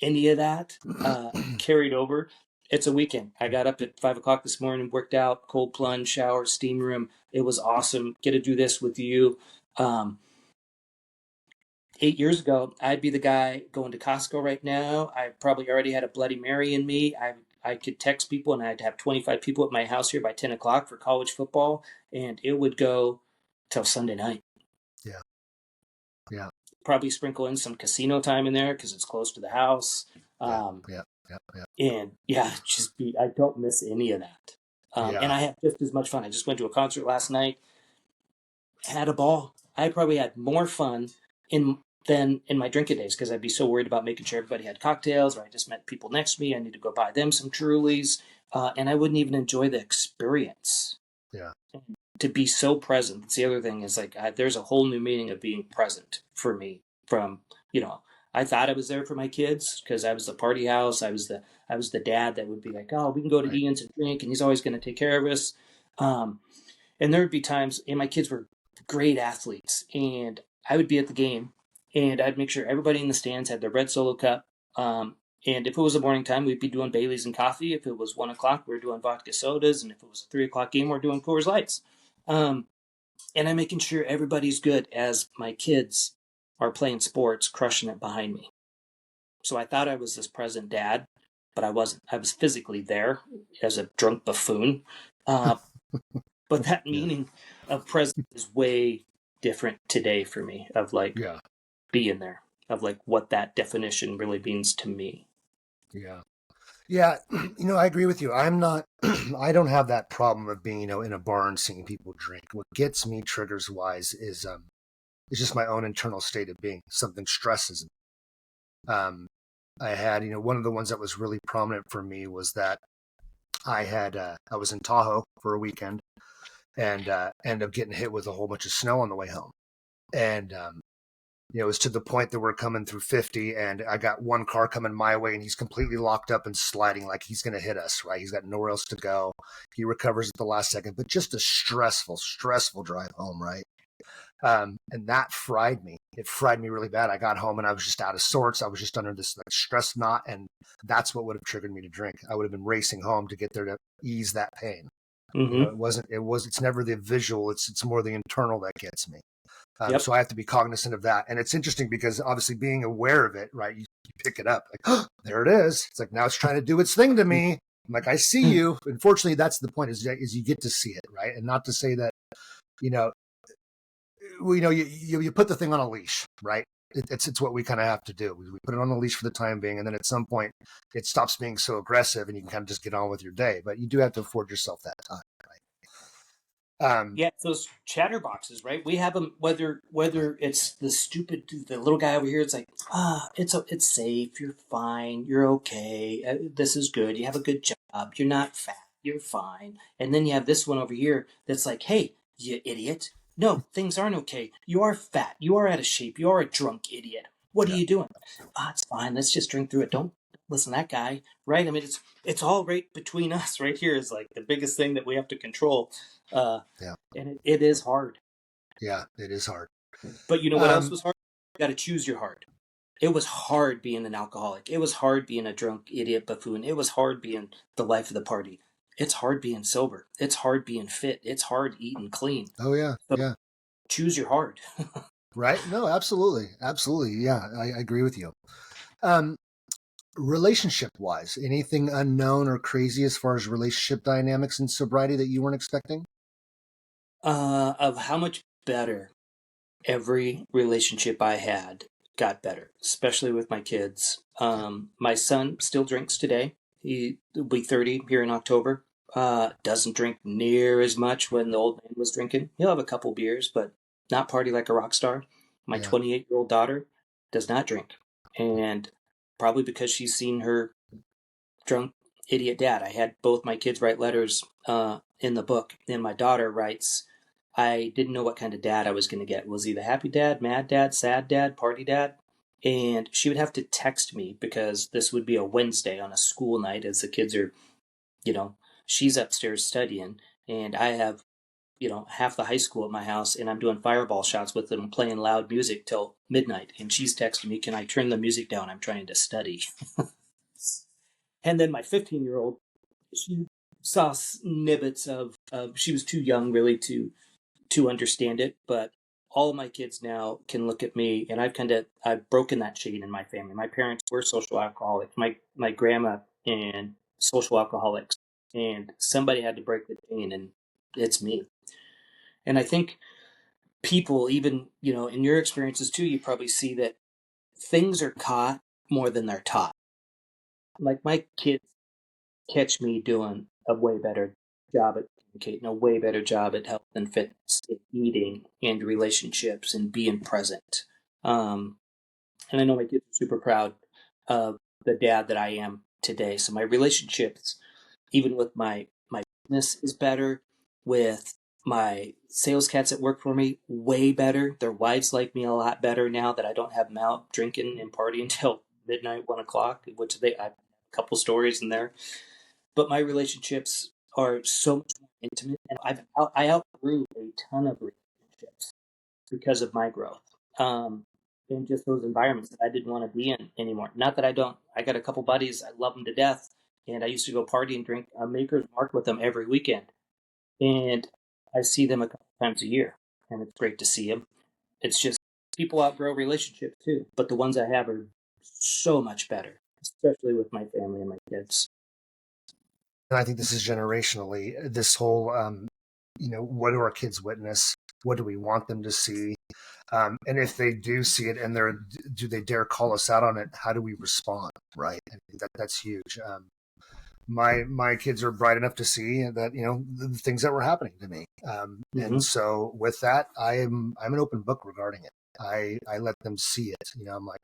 any of that carried over. It's a weekend. I got up at 5 o'clock this morning, worked out, cold plunge, shower, steam room. It was awesome. Get to do this with you. Um, 8 years ago, I'd be the guy going to Costco right now. I probably already had a Bloody Mary in me. I could text people and I'd have 25 people at my house here by 10 o'clock for college football, and it would go till Sunday night. Yeah. Yeah. Probably sprinkle in some casino time in there because it's close to the house. Yeah. Um, Yeah. Yeah. Yeah. and yeah, I don't miss any of that. And Yeah. I have just as much fun. I just went to a concert last night, had a ball. I probably had more fun in than in my drinking days because I'd be so worried about making sure everybody had cocktails, or I just met people next to me. I need to go buy them some Trulies, and I wouldn't even enjoy the experience. Yeah. To be so present. That's the other thing is like there's a whole new meaning of being present for me. From I thought I was there for my kids because I was the party house. I was the dad that would be like, oh, we can go to Right. Ian's and drink, and he's always going to take care of us. Um, and there would be times, and my kids were great athletes, and I would be at the game, and I'd make sure everybody in the stands had their red Solo cup. And if it was a morning time, we'd be doing Bailey's and coffee. If it was 1 o'clock, we were doing vodka sodas, and if it was a 3 o'clock game, we're doing Coors Lights. Um, and I'm making sure everybody's good as my kids are playing sports, crushing it behind me. So I thought I was this present dad, but I wasn't. I was physically there as a drunk buffoon. Uh, but that Yeah. meaning of present is way different today for me, of like Yeah. being there, of like what that definition really means to me. Yeah. Yeah. I agree with you. I'm not, I don't have that problem of being, in a bar and seeing people drink. What gets me triggers wise is just my own internal state of being. Something stresses me. I had, one of the ones that was really prominent for me was that I was in Tahoe for a weekend and ended up getting hit with a whole bunch of snow on the way home. And, it was to the point that we're coming through 50 and I got one car coming my way and he's completely locked up and sliding like he's going to hit us, right? He's got nowhere else to go. He recovers at the last second, but just a stressful drive home, right? And that fried me. It fried me really bad. I got home and I was just out of sorts. I was just under this like stress knot, and that's what would have triggered me to drink. I would have been racing home to get there to ease that pain. Mm-hmm. It's never the visual. It's more the internal that gets me. Yep. So I have to be cognizant of that. And it's interesting because obviously being aware of it, right? You pick it up like, oh, there it is. It's like, now it's trying to do its thing to me. I'm like, I see you. Unfortunately, that's the point is you get to see it, right? And not to say that, you know, you put the thing on a leash, right? It's what we kind of have to do. We put it on a leash for the time being, and then at some point it stops being so aggressive, and you can kind of just get on with your day. But you do have to afford yourself that time, right? Yeah, those chatterboxes, right? We have them Right, whether it's the little guy over here. It's like it's safe. You're fine. You're okay. This is good. You have a good job. You're not fat. You're fine. And then you have this one over here that's like, hey, you idiot. No, things aren't okay. You are fat. You are out of shape. You are a drunk idiot. What are yeah, you doing? It's fine. Let's just drink through it. Don't listen to that guy, right? I mean, it's all right between us. Right here is like the biggest thing that we have to control. Uh, yeah, and it is hard. yeah. It is hard. But you know what else Um, was hard? You got to choose your hard. It was hard being an alcoholic. It was hard being a drunk idiot buffoon. It was hard being the life of the party. it's hard being sober. It's hard being fit. It's hard eating clean. Oh yeah, So yeah. choose your hard. Right? No, absolutely, absolutely. Yeah, I agree with you. Um, Relationship wise, anything unknown or crazy as far as relationship dynamics and sobriety that you weren't expecting? Of how much better every relationship I had got better, especially with my kids. Yeah, My son still drinks today. He will be 30 here in October. Doesn't drink near as much when the old man was drinking. He'll have a couple beers, but not party like a rock star. My yeah, 28-year-old daughter does not drink. And probably because she's seen her drunk idiot dad. I had both my kids write letters in the book, and my daughter writes, I didn't know what kind of dad I was going to get. Was he the happy dad, mad dad, sad dad, party dad? And she would have to text me because this would be a Wednesday on a school night as the kids are, you know, she's upstairs studying, and I have, half the high school at my house, and I'm doing fireball shots with them, playing loud music till midnight. And she's texting me, can I turn the music down? I'm trying to study. And then my 15-year-old, she saw snippets of she was too young really to understand it, but all of my kids now can look at me, and I've broken that chain in my family. My parents were social alcoholics. My grandma and social alcoholics, and somebody had to break the chain, and it's me. And I think people, even in your experiences too, you probably see that things are caught more than they're taught. Like my kids catch me doing a way better job at communicating, a way better job at health and fitness, and eating and relationships and being present. Um, and I know my kids are super proud of the dad that I am today. So my relationships, even with my business, is better. With my sales cats that work for me, way better. Their wives like me a lot better now that I don't have them out drinking and partying until midnight, 1 o'clock. Which I have a couple stories in there, but my relationships are so much more intimate, and I outgrew a ton of relationships because of my growth, in just those environments that I didn't want to be in anymore. Not that I don't. I got a couple buddies. I love them to death, and I used to go party and drink a Maker's Mark with them every weekend, and I see them a couple times a year, and it's great to see them. It's just people outgrow relationships too, but the ones I have are so much better, especially with my family and my kids. and I think this is generationally. This whole, what do our kids witness? What do we want them to see? And if they do see it, and do they dare call us out on it? How do we respond? Right, I think that's huge. My kids are bright enough to see that the things that were happening to me, and Mm-hmm. so with that, I'm an open book regarding it. I let them see it. I'm like,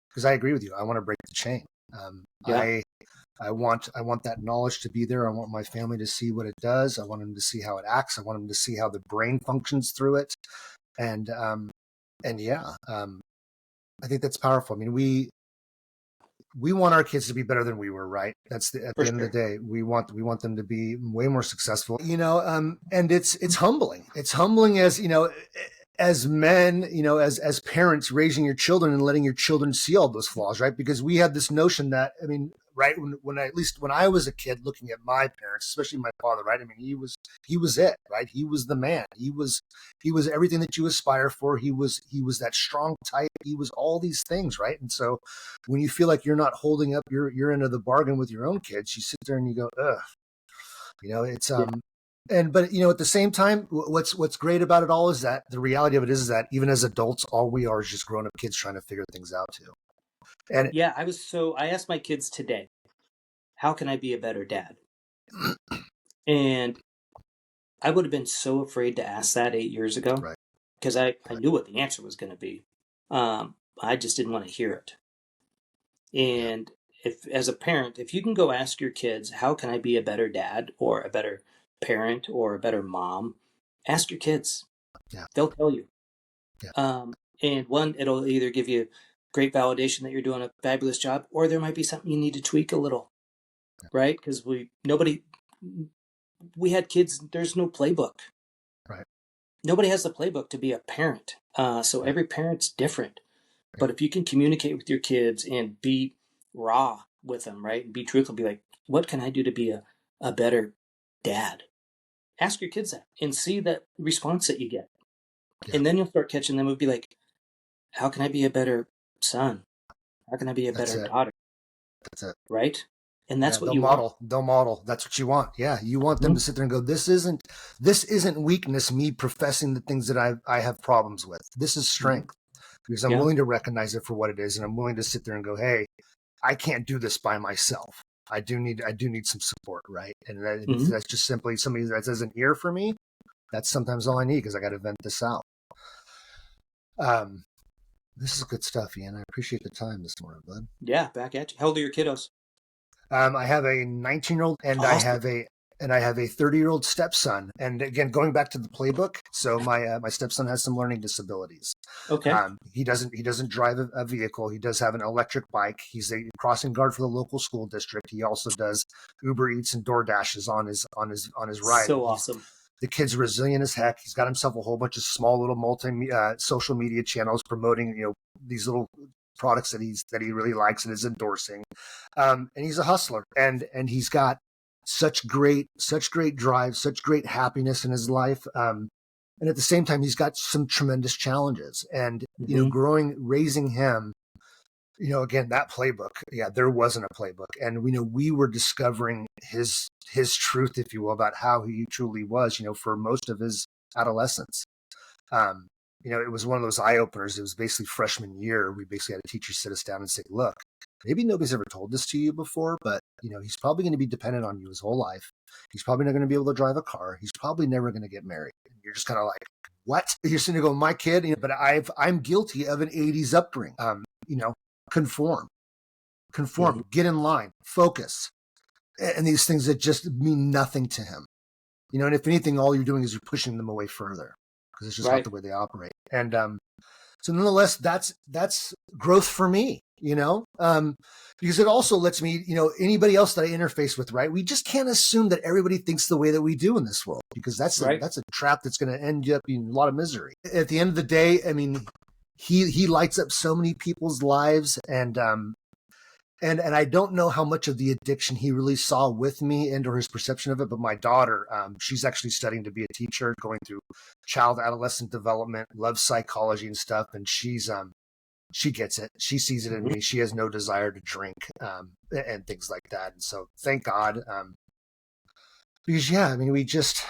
because I agree with you. I want to break the chain. Um, Yeah. I want that knowledge to be there. I want my family to see what it does. I want them to see how it acts. I want them to see how the brain functions through it. And yeah, I think that's powerful. I mean, we want our kids to be better than we were, right? At For the end of sure. the day, we want them to be way more successful. And it's humbling. It's humbling as men, as parents raising your children and letting your children see all those flaws, right? Because we have this notion that, I mean, right, at least when I was a kid looking at my parents, especially my father, right? I mean, he was it, right? He was the man. He was everything that you aspire for. He was that strong type. He was all these things, right? And so when you feel like you're not holding up your end of the bargain with your own kids, you sit there and you go, ugh, it's Yeah. and but at the same time, what's great about it all is that the reality of it is that even as adults, all we are is just grown up kids trying to figure things out too. And Yeah, I asked my kids today, how can I be a better dad? And I would have been so afraid to ask that 8 years ago right, because I knew what the answer was going to be. I just didn't want to hear it. yeah, And if, as a parent, if you can go ask your kids, how can I be a better dad or a better parent or a better mom? Ask your kids. yeah, They'll tell you. yeah, And one, it'll either give you great validation that you're doing a fabulous job, or there might be something you need to tweak a little, right? Because we had kids. There's no playbook. right, Nobody has the playbook to be a parent. So yeah, every parent's different. yeah, But if you can communicate with your kids and be raw with them, right, and be truthful, be like, what can I do to be a better dad. Ask your kids that and see that response that you get. Yeah. And then you'll start catching them and be like, how can I be a better son? How can I be a That's better it. daughter? That's it. Right? And Yeah, that's what you want. they'll model. That's what you want. Yeah, you want them Mm-hmm. to sit there and go, this isn't weakness, me professing the things that I have problems with. This is Mm-hmm. strength, because I'm Yeah. willing to recognize it for what it is, and I'm willing to sit there and go, hey, I can't do this by myself. I do need some support, right? And Mm-hmm. that's just simply somebody that says an ear for me. That's sometimes all I need, because I got to vent this out. Um, this is good stuff, Ian. I appreciate the time this morning, bud. Yeah. Back at you. How old are your kiddos? I have a 19-year-old and Awesome. I have a 30-year-old stepson. And again, going back to the playbook, so my stepson has some learning disabilities. Okay. He doesn't drive a vehicle. He does have an electric bike. He's a crossing guard for the local school district. He also does Uber Eats and DoorDashes on his ride. So awesome. The kid's resilient as heck. He's got himself a whole bunch of small little social media channels promoting, these little products that he really likes and is endorsing. And he's a hustler, and he's got such great drive, such great happiness in his life. And at the same time, he's got some tremendous challenges. And Mm-hmm. raising him, again, that playbook, yeah, there wasn't a playbook. And we were discovering his truth, if you will, about how he truly was, for most of his adolescence. um, it was one of those eye openers. It was basically freshman year. We basically had a teacher sit us down and say, look, maybe nobody's ever told this to you before, but he's probably going to be dependent on you his whole life. He's probably not going to be able to drive a car. He's probably never going to get married. And you're just kind of like, what? You're sitting there going, my kid, but I'm guilty of an 80s upbringing. Conform, Mm-hmm. get in line, focus, and these things that just mean nothing to him. And if anything, all you're doing is you're pushing them away further, because it's just not Right. the way they operate. And so nonetheless, that's growth for me, because it also lets me, anybody else that I interface with, right? We just can't assume that everybody thinks the way that we do in this world, because that's a Right. that's a trap that's going to end you up in a lot of misery. At the end of the day, I mean, he lights up so many people's lives, and I don't know how much of the addiction he really saw with me and or his perception of it, but my daughter, she's actually studying to be a teacher, going through child adolescent development, loves psychology and stuff, and she gets it. She sees it in Mm-hmm. me. She has no desire to drink, and things like that. And so thank God, because yeah, I mean, we just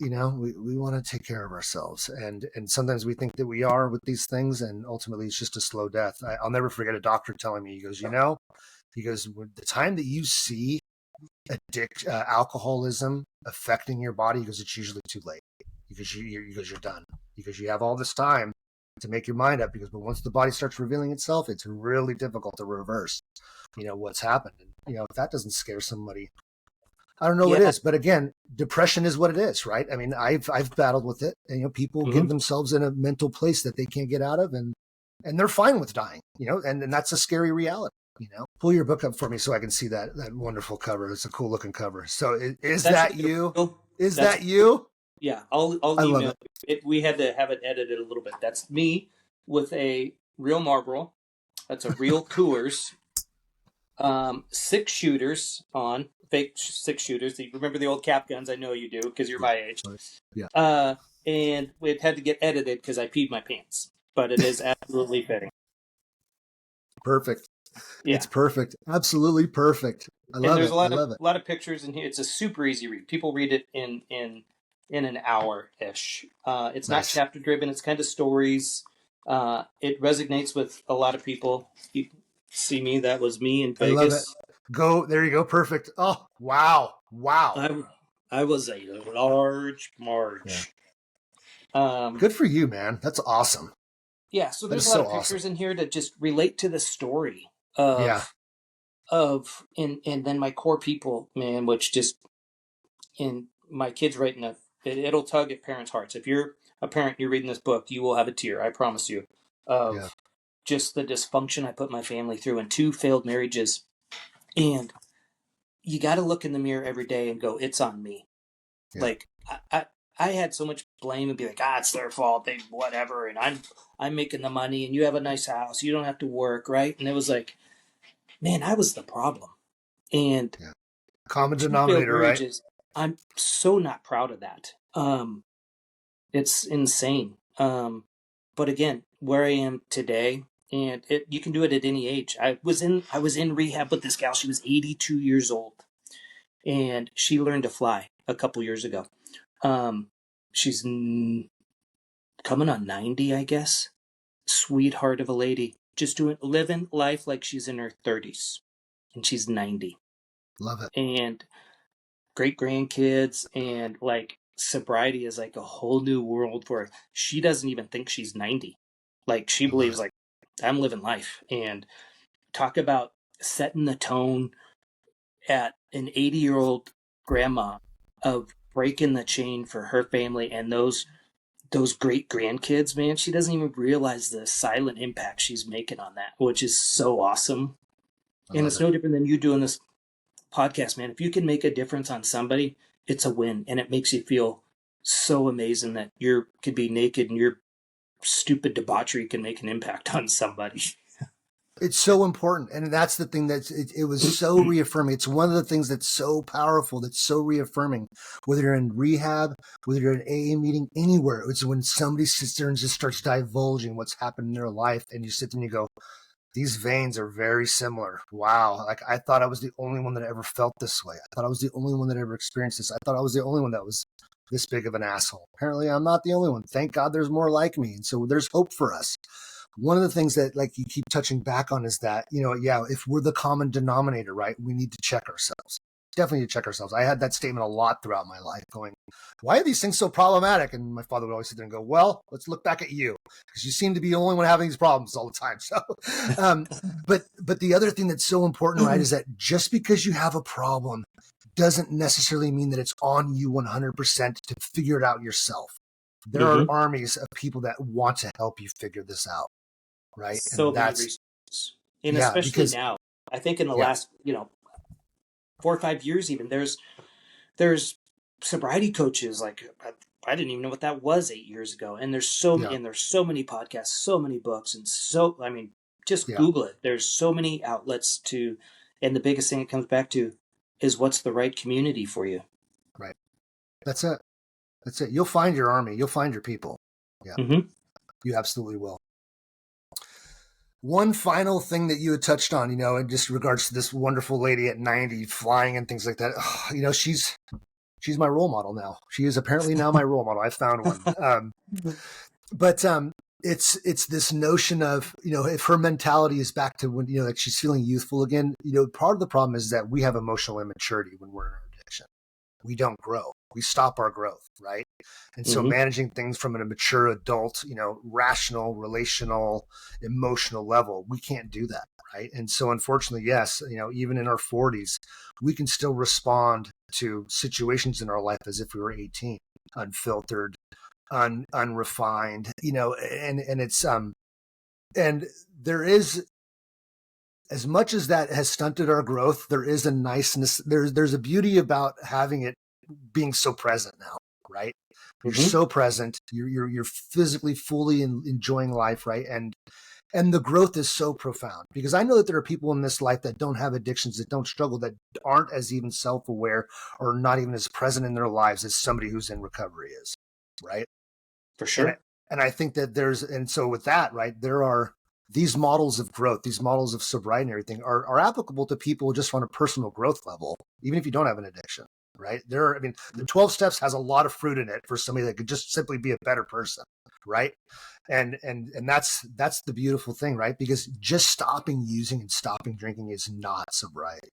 we want to take care of ourselves, and sometimes we think that we are with these things, and ultimately it's just a slow death. I'll never forget a doctor telling me, he goes, the time that you see alcoholism affecting your body, because it's usually too late, because you're done, because you have all this time to make your mind up, but once the body starts revealing itself, it's really difficult to reverse what's happened. And if that doesn't scare somebody, I don't know what it Yeah. is. But again, depression is what it is, right? I mean, I've battled with it, and people Mm-hmm. get themselves in a mental place that they can't get out of, and they're fine with dying, and that's a scary reality. Pull your book up for me so I can see that wonderful cover. It's a cool looking cover. So is That's that actually a you? real. Is That's that you? Yeah. I'll I love email it. it. We had to have it edited a little bit. That's me with a real Marlboro. That's a real Coors. 6 shooters on fake 6 shooters. You remember the old cap guns? I know you do because you're Yeah. my age. Yeah. And it had to get edited because I peed my pants, but it is absolutely fitting. Perfect. Yeah. It's perfect. Absolutely perfect. I And love there's it. a I lot of love it. pictures in here. It's a super easy read. People read it in an hour ish. It's not Nice. chapter driven. It's kind of stories. It resonates with a lot of people. You see me. That was me in I love it. Vegas. Go. There you go. Perfect. Oh, wow. Wow. I was a large Yeah. Marge. Good for you, man. That's awesome. Yeah, so That there's is a lot so of awesome. pictures in here that just relate to the story Yeah. and then my core people, man, which just in my kids writing it'll tug at parents' hearts. If you're a parent, you're reading this book, you will have a tear, I promise you, Yeah. of just the dysfunction I put my family through and 2 failed marriages. And you got to look in the mirror every day and go, it's on me. Yeah. Like I had so much blame and be like, it's their fault, they whatever, and I'm making the money, and you have a nice house, you don't have to work, right? And it was like, man, I was the problem. And Yeah. Common two failed denominator, right? marriages, I'm so not proud of that. It's insane. But again, where I am today, and you can do it at any age. I was in rehab with this gal. She was 82 years old, and she learned to fly a couple years ago. Um, she's coming on 90, I guess. Sweetheart of a lady, just living life like she's in her 30s, and she's 90, Love it. and great grandkids, and like sobriety is like a whole new world for her. She doesn't even think she's 90. Like she I love believes it. like I'm living life. And talk about setting the tone at an 80-year-old grandma of breaking the chain for her family and those great grandkids, man. She doesn't even realize the silent impact she's making on that, which is so awesome. I And love it's it. no different than you doing this podcast, man. If you can make a difference on somebody, it's a win, and it makes you feel so amazing that you could be naked and your stupid debauchery can make an impact on somebody. It's so important, and that's the thing it was so reaffirming. It's one of the things that's so powerful, that's so reaffirming. Whether you're in rehab, whether you're in an AA meeting, anywhere, it's when somebody sits there and just starts divulging what's happened in their life, and you sit there and you go, these veins are very similar. Wow. Like I thought I was the only one that ever felt this way. I thought I was the only one that ever experienced this. I thought I was the only one that was this big of an asshole. Apparently I'm not the only one. Thank God there's more like me. And so there's hope for us. One of the things that like you keep touching back on is that, yeah, if we're the common denominator, right, we need to check ourselves. Definitely to check ourselves. I had that statement a lot throughout my life going, why are these things so problematic? And my father would always sit there and go, well, let's look back at you because you seem to be the only one having these problems all the time. So, um, but the other thing that's so important, right, is that just because you have a problem doesn't necessarily mean that it's on you 100% to figure it out yourself. There are Mm-hmm. armies of people that want to help you figure this out, right? So And many that's, resources, and yeah, especially because, now. I think in the yeah, last 4 or 5 years, even there's sobriety coaches. Like I didn't even know what that was 8 years ago. And yeah, there's so many podcasts, so many books, and so I mean, just yeah, Google it. There's so many outlets to, and the biggest thing it comes back to is what's the right community for you. right. That's it. That's it. You'll find your army. You'll find your people. Yeah, Mm-hmm. you absolutely will. One final thing that you had touched on, in just regards to this wonderful lady at 90 flying and things like that. She's my role model now. She is apparently now my role model. I found one. But it's this notion of, if her mentality is back to when, like she's feeling youthful again, part of the problem is that we have emotional immaturity when we're in our addiction. We don't grow. We stop our growth, right? And so Mm-hmm. managing things from a mature adult, rational, relational, emotional level, we can't do that, right? And so unfortunately, yes, even in our 40s, we can still respond to situations in our life as if we were 18, unfiltered, unrefined, and it's and there is, as much as that has stunted our growth, there is a niceness, there's a beauty about having it being so present now, right? You're Mm-hmm. so present. You're physically fully enjoying life, right? And the growth is so profound because I know that there are people in this life that don't have addictions, that don't struggle, that aren't as even self-aware or not even as present in their lives as somebody who's in recovery is, right? For And I, sure. and I think that and so with that, right, there are these models of growth, these models of sobriety and everything are applicable to people just on a personal growth level, even if you don't have an addiction, right? The 12 steps has a lot of fruit in it for somebody that could just simply be a better person, right? And that's the beautiful thing, right? Because just stopping using and stopping drinking is not sobriety.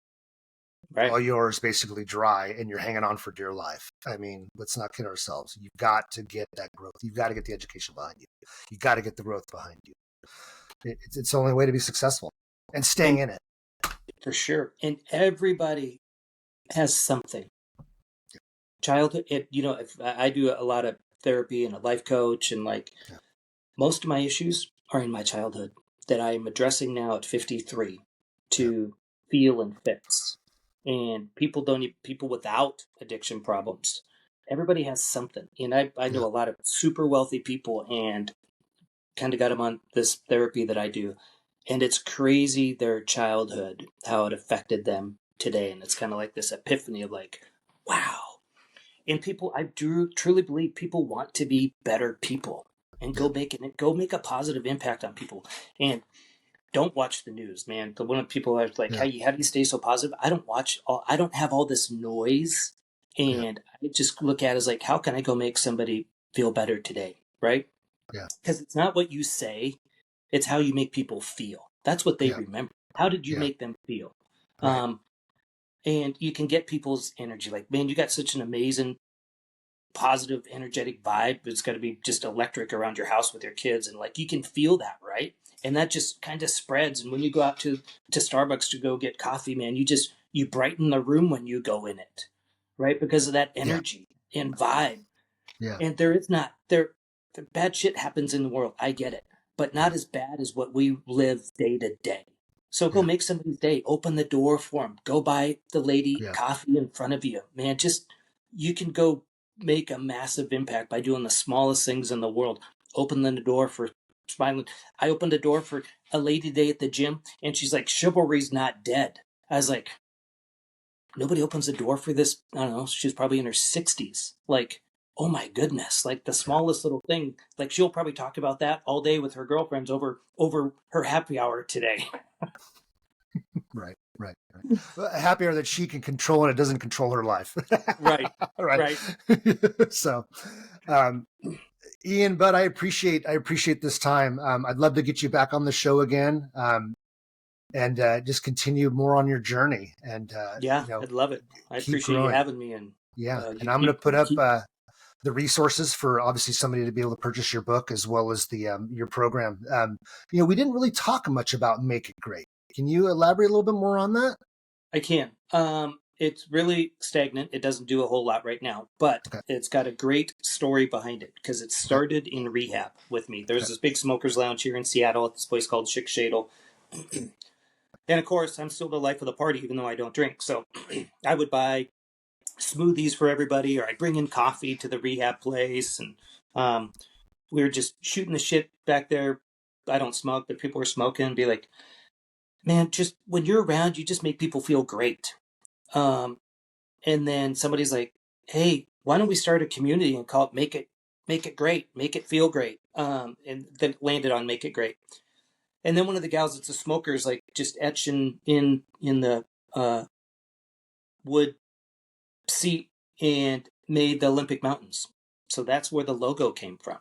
Right. All yours basically dry and you're hanging on for dear life. I mean, let's not kid ourselves. You've got to get that growth. You've got to get the education behind you. You got to get the growth behind you. It's the only way to be successful and staying And in it. for sure. And everybody has something. Childhood, if I do a lot of therapy and a life coach, and like Yeah, most of my issues are in my childhood that I am addressing now at 53 yeah, to feel and fix. And people without addiction problems, everybody has something. And I know yeah. a lot of super wealthy people and kind of got them on this therapy that I do. And it's crazy their childhood, how it affected them today. And it's kind of like this epiphany of like, wow. And people, I do truly believe people want to be better people and Yeah. go make a positive impact on people. And don't watch the news, man. The one of people are like, Yeah. how do you stay so positive? I don't have all this noise, Yeah. and I just look at it as like, how can I go make somebody feel better today, right? Yeah. Because it's not what you say, it's how you make people feel. That's what they Yeah. remember. How did you Yeah. make them feel? Right. Um, and you can get people's energy. Like, man, you got such an amazing positive, energetic vibe. It's got to be just electric around your house with your kids, and like you can feel that, right? And that just kind of spreads. And when you go out to Starbucks to go get coffee, man, you brighten the room when you go in it, right? Because of that Yeah. energy and vibe. Yeah. And there is not there the bad shit happens in the world. I get it, but Yeah. not as bad as what we live day to day. So go Yeah. make somebody's day. Open the door for them. Go buy the lady Yeah. coffee in front of you, man. Just you can go make a massive impact by doing the smallest things in the world. Open the door for smiling. I opened the door for a lady today at the gym, and she's like, "Chivalry's not dead." I was like, nobody opens the door for this. I don't know. She's probably in her 60s. Like, oh my goodness. Like the Yeah. smallest little thing. Like she'll probably talk about that all day with her girlfriends over her happy hour today. Right. Right. Right. Happier that she can control and it doesn't control her life. Right. Right. Right. So, um, Ian, but I appreciate this time. I'd love to get you back on the show again, and just continue more on your journey, and Yeah, I'd love it. I keep appreciate you growing. having me, and Yeah, you and I'm going to put up keep. the resources for obviously somebody to be able to purchase your book as well as the your program. We didn't really talk much about Make It Great. Can you elaborate a little bit more on that? I can. It's really stagnant. It doesn't do a whole lot right now, but Okay. it's got a great story behind it because it Okay. started in rehab with me. There's Okay. this big smokers lounge here in Seattle at this place called Chick Shadle. And of course, I'm still the life of the party, even though I don't drink. So I would buy smoothies for everybody, or I'd bring in coffee to the rehab place. And um, we were just shooting the shit back there. I don't smoke, but people were smoking. Be like, man, just when you're around, you just make people feel great. Um, and then somebody's like, hey, why don't we start a community and call it Make It Great, Make It Feel Great. And then landed on Make It Great. And then one of the gals that's a smoker is like just etching in the uh, wood seat and made the Olympic Mountains. So that's where the logo came from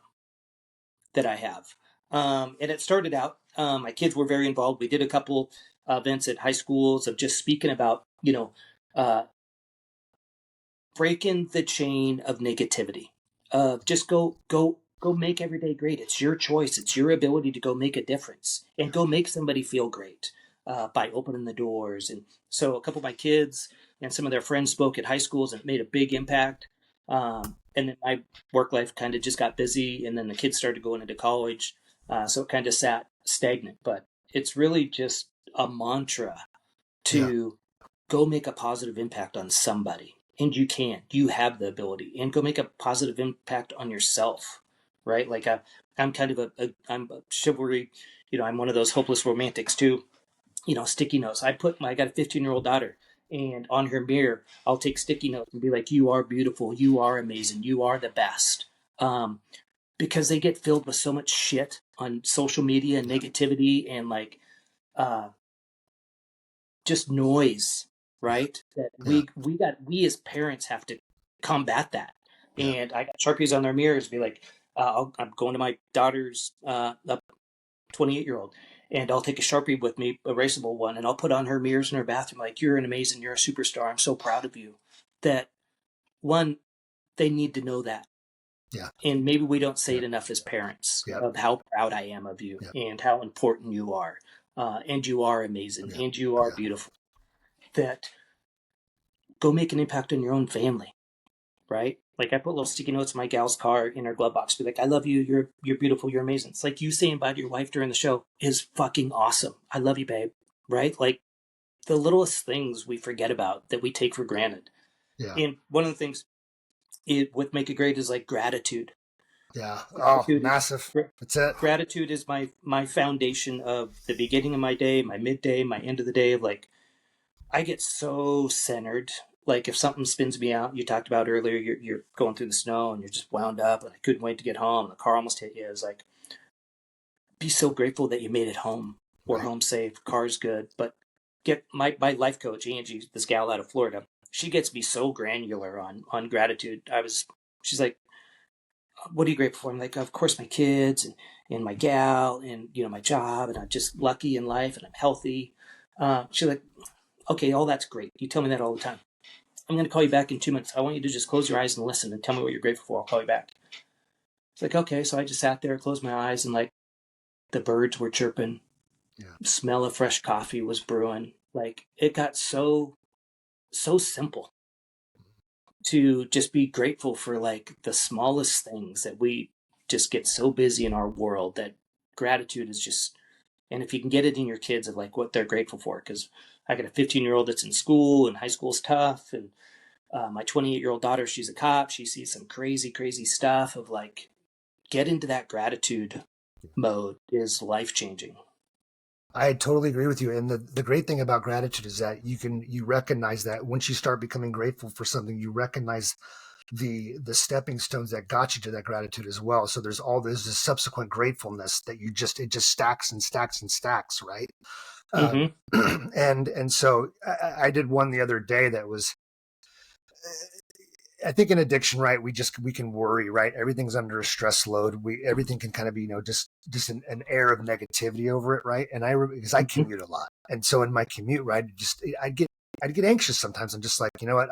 that I have. And it started out, my kids were very involved. We did a couple events at high schools of just speaking about, uh, breaking the chain of negativity. Just go make every day great. It's your choice. It's your ability to go make a difference and go make somebody feel great by opening the doors. And so a couple of my kids and some of their friends spoke at high schools and it made a big impact. And then my work life kind of just got busy, and then the kids started going into college, so it kind of sat stagnant. But it's really just a mantra Yeah. to go make a positive impact on somebody. And you can. You have the ability. And go make a positive impact on yourself, right? Like I'm kind of I'm a chivalry, I'm one of those hopeless romantics too. Sticky notes. I got a 15-year-old daughter, and on her mirror, I'll take sticky notes and be like, you are beautiful. You are amazing. You are the best. Because they get filled with so much shit on social media and Yeah. negativity and like, uh, just noise, Yeah. right? That Yeah. we as parents have to combat that. Yeah. And I got Sharpies on their mirrors, be like, I'm going to my daughter's 28-year-old, and I'll take a Sharpie with me, a erasable one, and I'll put on her mirrors in her bathroom, like, you're an amazing, you're a superstar. I'm so proud of you. That one, they need to know that. Yeah. And maybe we don't say Yeah. it enough as parents Yeah. of how proud I am of you Yeah. and how important you are. And you are amazing Yeah. and you are Yeah. beautiful. That go make an impact on your own family, right? Like I put little sticky notes in my gal's car in her glove box, be like, I love you, you're beautiful, you're amazing. It's like you saying about your wife during the show is fucking awesome. I love you, babe. Right? Like the littlest things we forget about that we take for granted. Yeah. And one of the things with Make It Great is like gratitude. Yeah. Oh, Gratitude is massive. That's it. gratitude is my foundation of the beginning of my day, my midday, my end of the day. Of like I get so centered Like if something spins me out, you talked about earlier, you're going through the snow and you're just wound up, and I couldn't wait to get home. The car almost hit you. It's like, be so grateful that you made it home or Right. home safe. Car's good, but get my life coach Angie, this gal out of Florida. She gets me so granular on gratitude. She's like, "What are you grateful for?" I'm like, "Of course, my kids and my gal and my job, and I'm just lucky in life and I'm healthy." She's like, "Okay, all that's great. You tell me that all the time. I'm going to call you back in 2 minutes. I want you to just close your eyes and listen and tell me what you're grateful for. I'll call you back." It's like, okay. So I just sat there, closed my eyes, and like the birds were chirping. Yeah. Smell of fresh coffee was brewing. Like it got so simple to just be grateful for like the smallest things that we just get so busy in our world that gratitude is just. And if you can get it in your kids of like what they're grateful for, because I got a 15-year-old that's in school and high school's tough, and my 28-year-old daughter, she's a cop. She sees some crazy stuff of like, get into that gratitude mode is life changing. I totally agree with you. And the great thing about gratitude is that you recognize that once you start becoming grateful for something, you recognize the stepping stones that got you to that gratitude as well. So there's this subsequent gratefulness that it just stacks and stacks and stacks, right? Mm-hmm. And so I did one the other day that was, I think in addiction, right? We can worry, right? Everything's under a stress load. Everything can kind of be, just an air of negativity over it, right? And because I Mm-hmm. commute a lot, and so in my commute, right, I'd get anxious sometimes. I'm just like, you know what,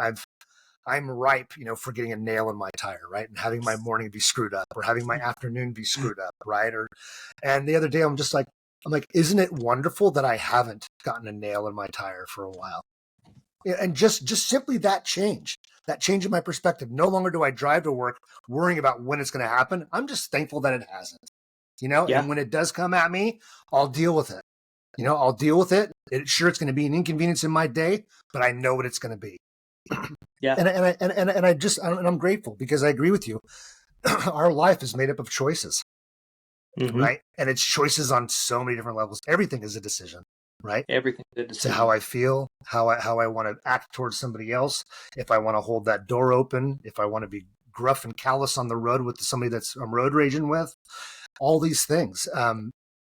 I'm ripe, for getting a nail in my tire, right, and having my morning be screwed up, or having my afternoon be screwed up, right? And the other day, I'm like, isn't it wonderful that I haven't gotten a nail in my tire for a while? And just simply that change in my perspective. No longer do I drive to work worrying about when it's going to happen. I'm just thankful that it hasn't, Yeah. and when it does come at me, I'll deal with it. I'll deal with it. It's going to be an inconvenience in my day, but I know what it's going to be. Yeah. And I'm grateful because I agree with you. Our life is made up of choices, Mm-hmm. right? And it's choices on so many different levels. Everything is a decision, right? Everything's a To how decision. I feel, how I want to act towards somebody else, if I want to hold that door open, if I want to be gruff and callous on the road with somebody that's I'm road raging with, all these things. And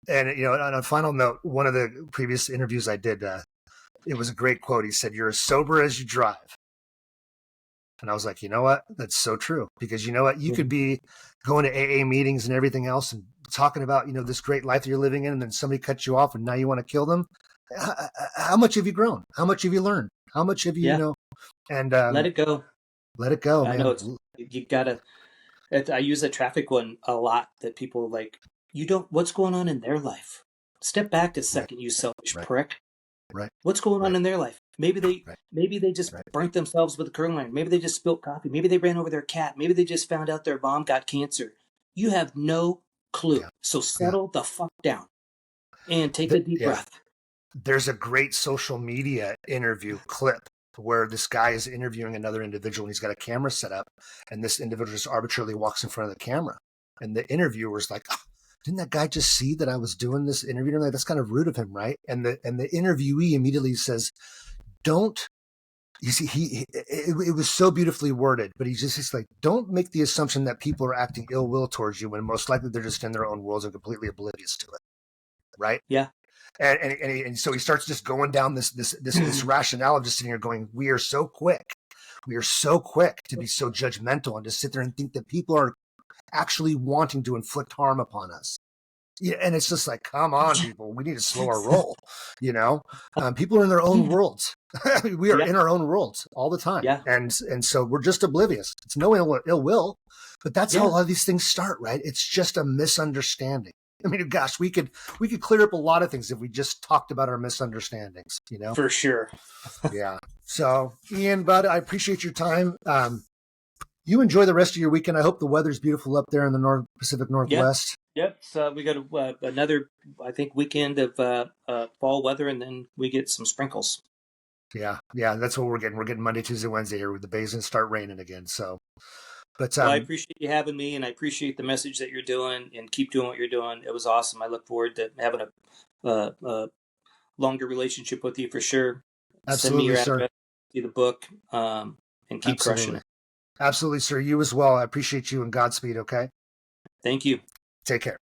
on a final note, one of the previous interviews I did, it was a great quote. He said, "You're as sober as you drive." And I was like, you know what? That's so true. Because you know what? You Mm-hmm. could be going to AA meetings and everything else and talking about, this great life that you're living in. And then somebody cuts you off and now you want to kill them. How much have you grown? How much have you learned? How much have Yeah. and Let it go. let it go, I know man. you gotta. I use the traffic one a lot. That people like. You don't. What's going on in their life? Step back a Right, second, you selfish right, prick. right, What's going on right, in their life? right, Maybe they just right. burnt themselves with a curling iron. Maybe they just spilled coffee. Maybe they ran over their cat. Maybe they just found out their mom got cancer. You have no clue. Yeah, So yeah. settle the fuck down and take a deep Yeah. breath. There's a great social media interview clip where this guy is interviewing another individual and he's got a camera set up and this individual just arbitrarily walks in front of the camera. And the interviewer's like, oh, didn't that guy just see that I was doing this interview? And I'm like, that's kind of rude of him, right? And the interviewee immediately says, don't you see it was so beautifully worded, but he's like, don't make the assumption that people are acting ill will towards you when most likely they're just in their own worlds and completely oblivious to it. Right. Yeah. And so he starts just going down this rationale of just sitting here going, we are so quick to be so judgmental and to sit there and think that people are actually wanting to inflict harm upon us. Yeah, and it's just like, come on, people, we need to slow our roll. People are in their own worlds. We are Yeah. in our own worlds all the time, Yeah. and so we're just oblivious. It's no ill will, but that's how a Yeah. lot of these things start, right? It's just a misunderstanding. I mean, gosh, we could clear up a lot of things if we just talked about our misunderstandings. For sure. Yeah. So, Ian, bud, I appreciate your time. You enjoy the rest of your weekend. I hope the weather's beautiful up there in the Pacific Yep. Northwest. Yep. So we got another, I think, weekend of fall weather, and then we get some sprinkles. Yeah, yeah, that's what we're getting. We're getting Monday, Tuesday, Wednesday here with the bays and start raining again. So, but Well, I appreciate you having me, and I appreciate the message that you're doing, and keep doing what you're doing. It was awesome. I look forward to having a longer relationship with you for sure. Send me absolutely, your sir. address. see the book, and keep crushing Absolutely. it. Absolutely, sir. You as well. I appreciate you and Godspeed. Okay. Thank you. Take care.